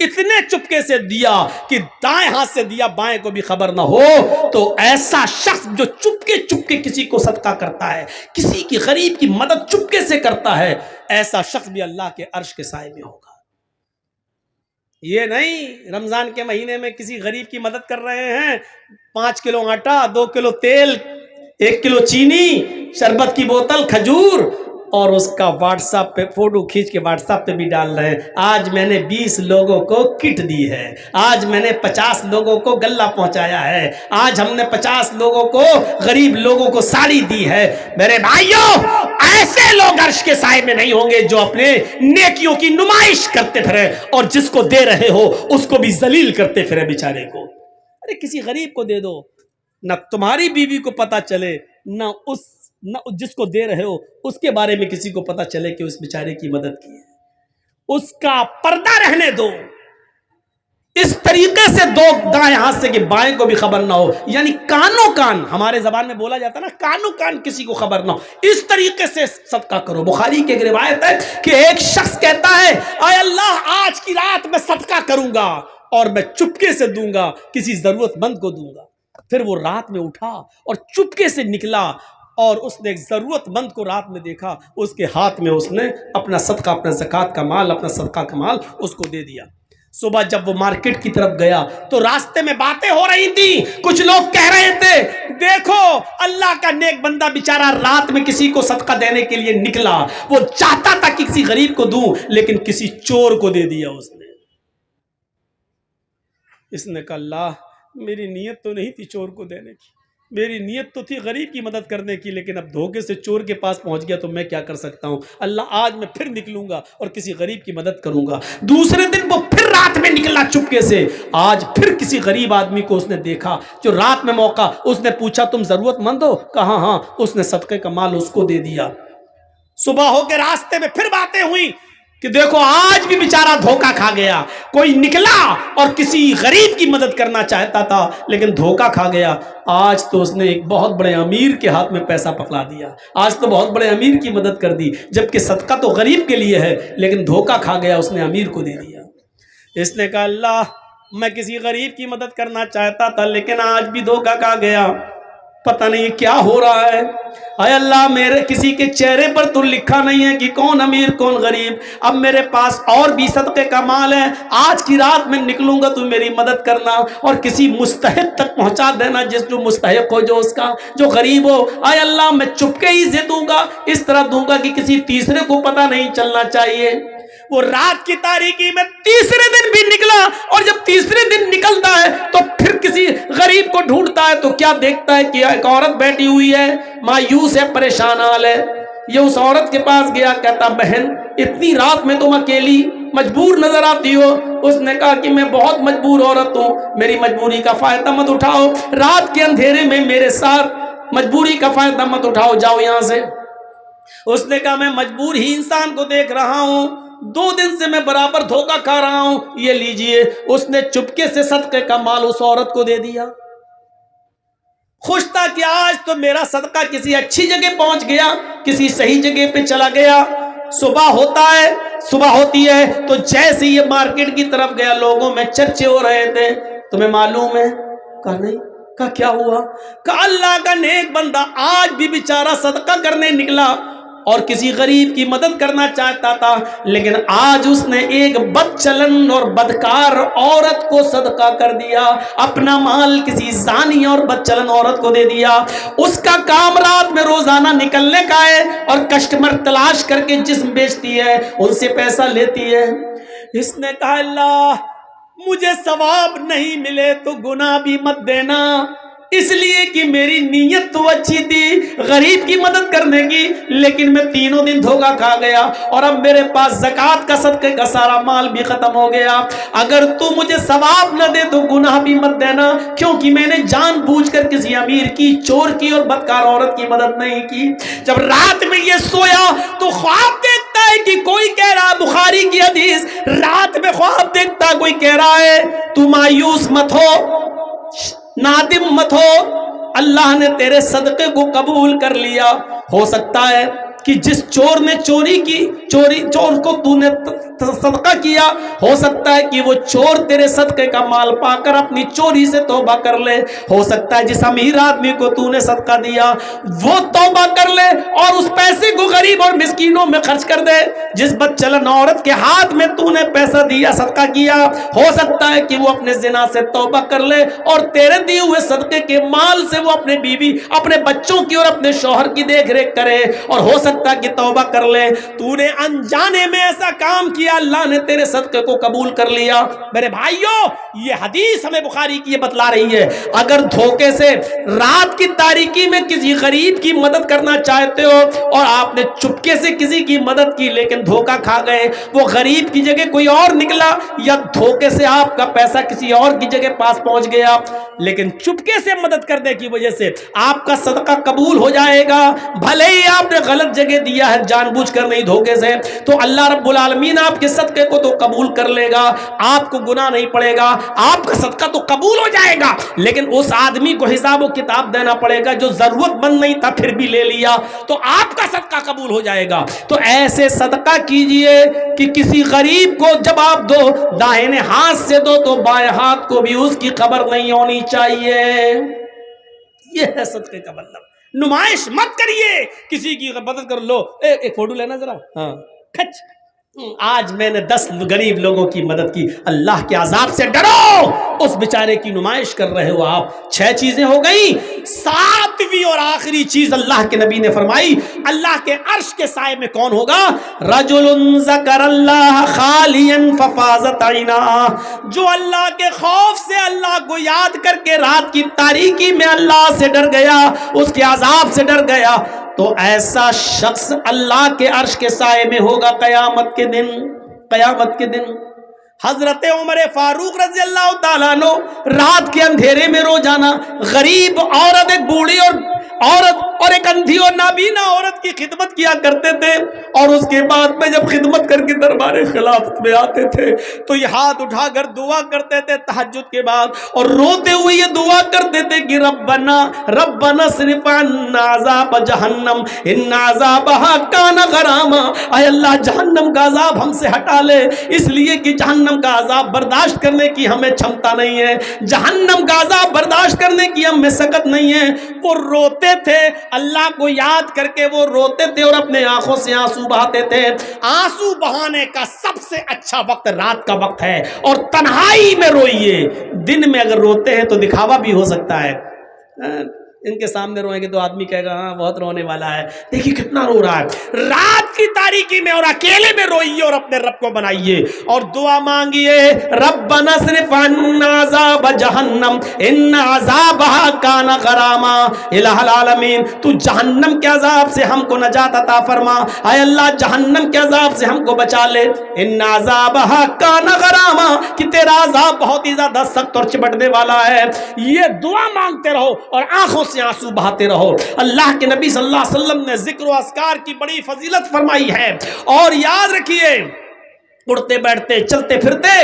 اتنے چپکے سے دیا کہ دائیں ہاتھ سے دیا بائیں کو بھی خبر نہ ہو، تو ایسا شخص جو چپکے چپکے کسی کو صدقہ کرتا ہے، کسی کی غریب کی مدد چپکے سے کرتا ہے، ایسا شخص بھی اللہ کے عرش کے سائے میں ہوگا۔ یہ نہیں رمضان کے مہینے میں کسی غریب کی مدد کر رہے ہیں، 5 کلو آٹا، 2 کلو تیل، 1 کلو چینی، شربت کی بوتل، کھجور، اور اس کا واٹس ایپ پہ فوٹو کھینچ کے واٹس ایپ پہ بھی ڈال رہے ہیں، آج میں نے 20 لوگوں کو کٹ دی ہے، آج میں نے 50 لوگوں کو غلہ پہنچایا ہے، آج ہم نے 50 لوگوں کو، غریب لوگوں کو ساڑی دی ہے۔ میرے بھائیوں، ایسے لوگ عرش کے سائے میں نہیں ہوں گے جو اپنے نیکیوں کی نمائش کرتے پھرے اور جس کو دے رہے ہو اس کو بھی ذلیل کرتے پھرے بیچارے کو۔ ارے کسی غریب کو دے دو، نہ تمہاری بیوی کو پتا چلے، نہ جس کو دے رہے ہو اس کے بارے میں کسی کو پتا چلے کہ اس بیچارے کی مدد کی ہے، اس کا پردہ رہنے دو۔ اس طریقے سے دو دائیں ہاتھ سے کہ بائیں کو بھی خبر نہ ہو، یعنی کانوں کان، ہمارے زبان میں بولا جاتا نا، کانوں کان کسی کو خبر نہ ہو، اس طریقے سے صدقہ کرو۔ بخاری کی ایک روایت ہے کہ ایک شخص کہتا ہے، اے اللہ آج کی رات میں صدقہ کروں گا اور میں چپکے سے دوں گا، کسی ضرورت مند کو دوں گا۔ پھر وہ رات میں اٹھا اور چپکے سے نکلا اور اس نے ایک ضرورت مند کو رات میں دیکھا، اس کے ہاتھ میں اس نے اپنا صدقہ، اپنا زکوٰۃ کا مال، اپنا صدقہ کا مال اس کو دے دیا۔ صبح جب وہ مارکیٹ کی طرف گیا تو راستے میں باتیں ہو رہی تھی، کچھ لوگ کہہ رہے تھے دیکھو اللہ کا نیک بندہ بیچارہ رات میں کسی کو صدقہ دینے کے لیے نکلا، وہ چاہتا تھا کہ کسی غریب کو دوں لیکن کسی چور کو دے دیا اس نے۔ اس نے کہا اللہ میری نیت تو نہیں تھی چور کو دینے کی، میری نیت تو تھی غریب کی مدد کرنے کی، لیکن اب دھوکے سے چور کے پاس پہنچ گیا تو میں کیا کر سکتا ہوں، اللہ آج میں پھر نکلوں گا اور کسی غریب کی مدد کروں گا۔ دوسرے دن وہ پھر رات میں نکلا چپکے سے، آج پھر کسی غریب آدمی کو اس نے دیکھا جو رات میں موقع، اس نے پوچھا تم ضرورت مند ہو؟ کہا ہاں، اس نے صدقے کا مال اس کو دے دیا۔ صبح ہو کے راستے میں پھر باتیں ہوئی کہ دیکھو آج بھی بیچارہ دھوکہ کھا گیا، کوئی نکلا اور کسی غریب کی مدد کرنا چاہتا تھا لیکن دھوکہ کھا گیا، آج تو اس نے ایک بہت بڑے امیر کے ہاتھ میں پیسہ پکڑا دیا، آج تو بہت بڑے امیر کی مدد کر دی، جبکہ صدقہ تو غریب کے لیے ہے لیکن دھوکہ کھا گیا، اس نے امیر کو دے دیا۔ اس نے کہا اللہ میں کسی غریب کی مدد کرنا چاہتا تھا لیکن آج بھی دھوکہ کھا گیا، پتہ نہیں کیا ہو رہا ہے، اے اللہ میرے کسی کے چہرے پر تو لکھا نہیں ہے کہ کون امیر کون غریب، اب میرے پاس اور بھی صدقے کا مال ہے، آج کی رات میں نکلوں گا تو میری مدد کرنا اور کسی مستحق تک پہنچا دینا، جس جو مستحق ہو، جو اس کا جو غریب ہو، اے اللہ میں چپکے ہی سے دوں گا، اس طرح دوں گا کہ کسی تیسرے کو پتہ نہیں چلنا چاہیے۔ وہ رات کی تاریکی میں تیسرے دن بھی نکلا اور جب تیسرے دن نکلتا ہے تو پھر کسی غریب کو ڈھونڈتا ہے تو کیا دیکھتا ہے کہ ایک عورت بیٹھی ہوئی ہے، مایوس ہے، پریشان حال ہے۔ یہ اس عورت کے پاس گیا، کہتا بہن اتنی رات میں تم اکیلی مجبور نظر آتی ہو؟ اس نے کہا کہ میں بہت مجبور عورت ہوں، میری مجبوری کا فائدہ مت اٹھاؤ، رات کے اندھیرے میں میرے ساتھ مجبوری کا فائدہ مت اٹھاؤ، جاؤ یہاں سے۔ اس نے کہا میں مجبور ہی انسان کو دیکھ رہا ہوں، 2 دن سے میں برابر دھوکہ کھا رہا ہوں، یہ لیجئے۔ اس نے چپکے سے صدقے کا مال اس عورت کو دے دیا، خوش تھا کہ آج تو میرا صدقہ کسی اچھی جگہ پہنچ گیا، کسی صحیح جگہ پہ چلا گیا۔ صبح ہوتی ہے تو جیسے یہ مارکیٹ کی طرف گیا، لوگوں میں چرچے ہو رہے تھے، تمہیں معلوم ہے؟ کہا نہیں۔ کہا کیا ہوا؟ کہا اللہ کا نیک بندہ آج بھی بیچارہ صدقہ کرنے نکلا اور کسی غریب کی مدد کرنا چاہتا تھا، لیکن آج اس نے ایک بد چلن اور بدکار عورت کو صدقہ کر دیا، اپنا مال کسی زانی اور بد چلن عورت کو دے دیا۔ اس کا کام رات میں روزانہ نکلنے کا ہے اور کسٹمر تلاش کر کے جسم بیچتی ہے، ان سے پیسہ لیتی ہے۔ اس نے کہا اللہ مجھے ثواب نہیں ملے تو گناہ بھی مت دینا، اس لیے کہ میری نیت تو اچھی تھی غریب کی مدد کرنے کی، لیکن میں 3 دن دھوکا کھا گیا اور اب میرے پاس زکوٰۃ کا صدقے کا سارا مال بھی ختم ہو گیا۔ اگر تو مجھے ثواب نہ دے تو گناہ بھی مت دینا، کیونکہ میں نے جان بوجھ کر کسی امیر کی، چور کی اور بدکار عورت کی مدد نہیں کی۔ جب رات میں یہ سویا تو خواب دیکھتا ہے کہ کوئی کہہ رہا، بخاری کی حدیث، رات میں خواب دیکھتا کوئی کہہ رہا ہے تو مایوس مت ہو، نادم مت ہو، اللہ نے تیرے صدقے کو قبول کر لیا۔ ہو سکتا ہے کہ جس چور نے چور کو تو نے صدقہ کیا، ہو سکتا ہے کہ وہ چور تیرے صدقے کا مال پا کر اپنی چوری سے توبہ کر لے۔ ہو سکتا ہے جس امیر آدمی کو تو نے صدقہ دیا وہ توبہ کر لے اور اس پیسے کو غریب اور مسکینوں میں خرچ کر دے۔ جس بد چلن عورت کے ہاتھ میں تو نے پیسہ دیا، صدقہ کیا، ہو سکتا ہے کہ وہ اپنے زنا سے توبہ کر لے اور تیرے دیے ہوئے صدقے کے مال سے وہ اپنے بیوی، اپنے بچوں کی اور اپنے شوہر کی دیکھ ریکھ کرے، اور ہو سکتا ہے کہ توبہ کر لے۔ تو نے انجانے میں ایسا کام کیا، اللہ نے تیرے صدقے کو قبول کر لیا۔ میرے بھائیوں، یہ حدیث ہمیں بخاری کی یہ بتلا رہی ہے، اگر دھوکے سے رات کی تاریکی میں کسی غریب کی مدد کرنا چاہتے ہو اور آپ نے چپکے سے کسی کی مدد کی لیکن دھوکہ کھا گئے، وہ غریب کی جگہ کوئی اور نکلا یا دھوکے سے آپ کا پیسہ کسی اور کی جگہ پاس پہنچ گیا، لیکن چپکے سے مدد کرنے کی وجہ سے آپ کا صدقہ قبول ہو جائے گا، بھلے ہی آپ نے غلط جگہ دیا ہے جان بوجھ کر نہیں دھوکے سے، تو اللہ رب العالمین آپ کے صدقے کو تو قبول کر لے گا، آپ کو گناہ نہیں پڑے گا، آپ کا صدقہ تو قبول ہو جائے گا، لیکن اس آدمی کو حساب و کتاب دینا پڑے گا جو ضرورت مند نہیں تھا پھر بھی لے لیا، تو آپ کا صدقہ قبول ہو جائے گا۔ تو ایسے صدقہ کیجئے کہ کسی غریب کو جب آپ دو، داہنے ہاتھ سے دو تو بائیں ہاتھ کو بھی اس کی خبر نہیں ہونی چاہیے۔ یہ ہے صدقے کا مطلب۔ نمائش مت کریے، کسی کی مدد کر لو، ایک فوٹو لینا ذرا، ہاں کھچ، آج میں نے 10 غریب لوگوں کی مدد کی، اللہ کے عذاب سے ڈرو، اس بیچارے کی نمائش کر رہے ہو آپ۔ 6 چیزیں ہو گئی، 7ویں اور آخری چیز اللہ کے نبی نے فرمائی، اللہ کے عرش کے سائے میں کون ہوگا؟ رجل ذکر اللہ خالیا ففاضت عیناہ، جو اللہ کے خوف سے اللہ کو یاد کر کے رات کی تاریکی میں اللہ سے ڈر گیا، اس کے عذاب سے ڈر گیا، تو ایسا شخص اللہ کے عرش کے سائے میں ہوگا قیامت کے دن۔ قیامت کے دن حضرت عمر فاروق رضی اللہ تعالیٰ عنہ رات کے اندھیرے میں روزانہ غریب عورت، ایک بوڑھی عورت اور ایک اندھی اور نابینا عورت کی خدمت کیا کرتے تھے، اور اس کے بعد میں جب خدمت کر کے دربار خلافت میں آتے تھے تو یہ ہاتھ اٹھا کر دعا کرتے تھے تہجد کے بعد، اور روتے ہوئے یہ دعا کرتے تھے کہ ربنا اصرف عنا عذاب جہنم ان عذابها کان غراما، اے اللہ جہنم کا عذاب ہم سے ہٹا لے، اس لیے کہ جہنم کا عذاب برداشت کرنے کی ہمیں چھمتا نہیں ہے، جہنم کا عذاب برداشت کرنے کی ہم میں سکت نہیں ہے۔ وہ روتے تھے، اللہ کو یاد کر کے وہ روتے تھے اور اپنے آنکھوں سے آنسو بہاتے تھے۔ آنسو بہانے کا سب سے اچھا وقت رات کا وقت ہے، اور تنہائی میں روئیے۔ دن میں اگر روتے ہیں تو دکھاوا بھی ہو سکتا ہے، ان کے سامنے روئیں گے تو آدمی کہے گا ہاں بہت رونے والا ہے، دیکھیے کتنا رو رہا ہے۔ رات کی تاریکی میں اور اکیلے میں روئیے اور اپنے رب کو بنائیے اور دعا مانگیے، ربنا اصرف عنا عذاب جہنم ان عذابها کان غراما، الہ العالمین تو جہنم کے عذاب سے ہم کو نجات عطا فرما، اے اللہ جہنم کے عذاب سے ہم کو بچا لے، ان عذابها کان غراما کہ تیرا عذاب بہت ہی زیادہ سخت اور چپٹنے والا ہے۔ یہ دعا مانگتے رہو اور آنکھوں سے آنسو بہاتے رہو۔ اللہ کے نبی صلی اللہ علیہ وسلم نے ذکر و اذکار کی بڑی فضیلت فرمائی ہے، اور یاد رکھیے اڑتے بیٹھتے چلتے پھرتے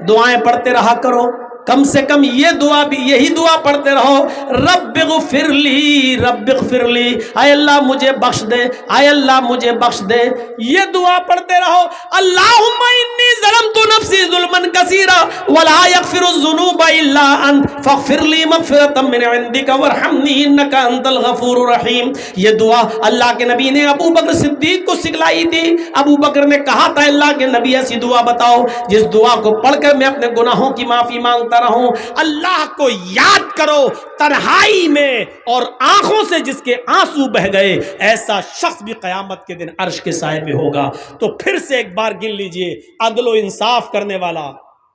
دعائیں پڑھتے رہا کرو، کم سے کم یہ دعا بھی، یہی دعا پڑھتے رہو، رب اغفر لی رب اغفر لی، اے اللہ مجھے بخش دے، اے اللہ مجھے بخش دے، یہ دعا پڑھتے رہو۔ اللہم انی ظلمت نفسی ظلما کثیرا ولا یغفر الذنوب الا انت فاغفر لی مغفرۃ من عندک وارحمنی انک انت الغفور الرحیم۔ یہ دعا اللہ کے نبی نے ابو بکر صدیق کو سکھلائی تھی۔ ابو بکر نے کہا تھا اللہ کے نبی ایسی دعا بتاؤ جس دعا کو پڑھ کر میں اپنے گناہوں کی معافی مانگتا رہوں۔ اللہ کو یاد کرو تنہائی میں، اور آنکھوں سے جس کے آنسو بہ گئے، ایسا شخص بھی قیامت کے دن عرش کے سائے میں ہوگا۔ تو پھر سے ایک بار گن لیجئے، عدل و انصاف کرنے والا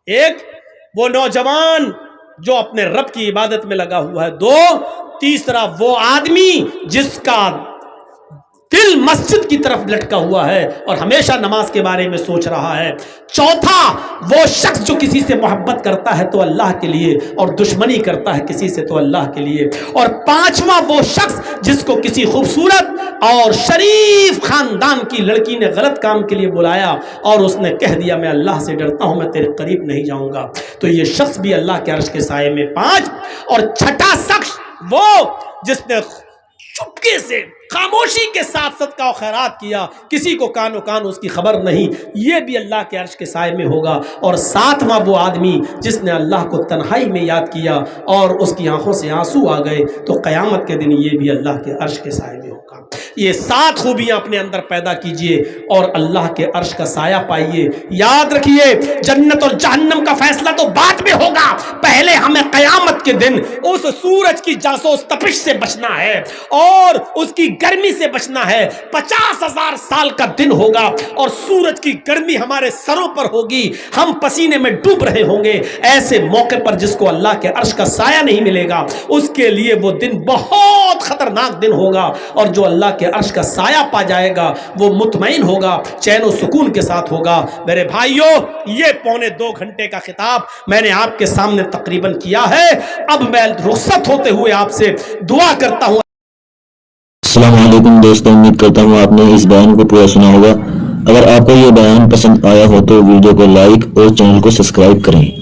ایک، وہ نوجوان جو اپنے رب کی عبادت میں لگا ہوا ہے، دو، تیسرا وہ آدمی جس کا دل مسجد کی طرف لٹکا ہوا ہے اور ہمیشہ نماز کے بارے میں سوچ رہا ہے، چوتھا وہ شخص جو کسی سے محبت کرتا ہے تو اللہ کے لیے اور دشمنی کرتا ہے کسی سے تو اللہ کے لیے، اور پانچواں وہ شخص جس کو کسی خوبصورت اور شریف خاندان کی لڑکی نے غلط کام کے لیے بلایا اور اس نے کہہ دیا میں اللہ سے ڈرتا ہوں، میں تیرے قریب نہیں جاؤں گا، تو یہ شخص بھی اللہ کے عرش کے سائے میں پانچ۔ اور چھٹا شخص وہ جس نے چپکے سے خاموشی کے ساتھ صدقہ و خیرات کیا، کسی کو کان و کان اس کی خبر نہیں، یہ بھی اللہ کے عرش کے سائے میں ہوگا۔ اور ساتواں وہ آدمی جس نے اللہ کو تنہائی میں یاد کیا اور اس کی آنکھوں سے آنسو آ گئے، تو قیامت کے دن یہ بھی اللہ کے عرش کے سائے میں ہوگا۔ یہ 7 خوبیاں اپنے اندر پیدا کیجئے اور اللہ کے عرش کا سایہ پائیے۔ یاد رکھیے جنت اور جہنم کا فیصلہ تو بعد میں ہوگا، پہلے ہمیں قیامت کے دن اس سورج کی جاسوس تپش سے بچنا ہے اور اس کی گرمی سے بچنا ہے۔ 50,000 سال کا دن ہوگا اور سورج کی گرمی ہمارے سروں پر ہوگی، ہم پسینے میں ڈوب رہے ہوں گے۔ ایسے موقع پر جس کو اللہ کے عرش کا سایہ نہیں ملے گا، اس کے لیے وہ دن بہت خطرناک دن ہوگا، اور جو اللہ کے عرش کا سایہ پا جائے گا وہ مطمئن ہوگا، چین و سکون کے ساتھ ہوگا۔ میرے بھائیوں، یہ پونے 2 گھنٹے کا خطاب میں نے آپ کے سامنے تقریباً کیا ہے۔ اب میں رخصت ہوتے ہوئے آپ سے دعا کرتا ہوں۔ السلام علیکم دوستوں، امید کرتا ہوں آپ نے اس بیان کو پورا سنا ہوگا۔ اگر آپ کو یہ بیان پسند آیا ہو تو ویڈیو کو لائک اور چینل کو سبسکرائب کریں۔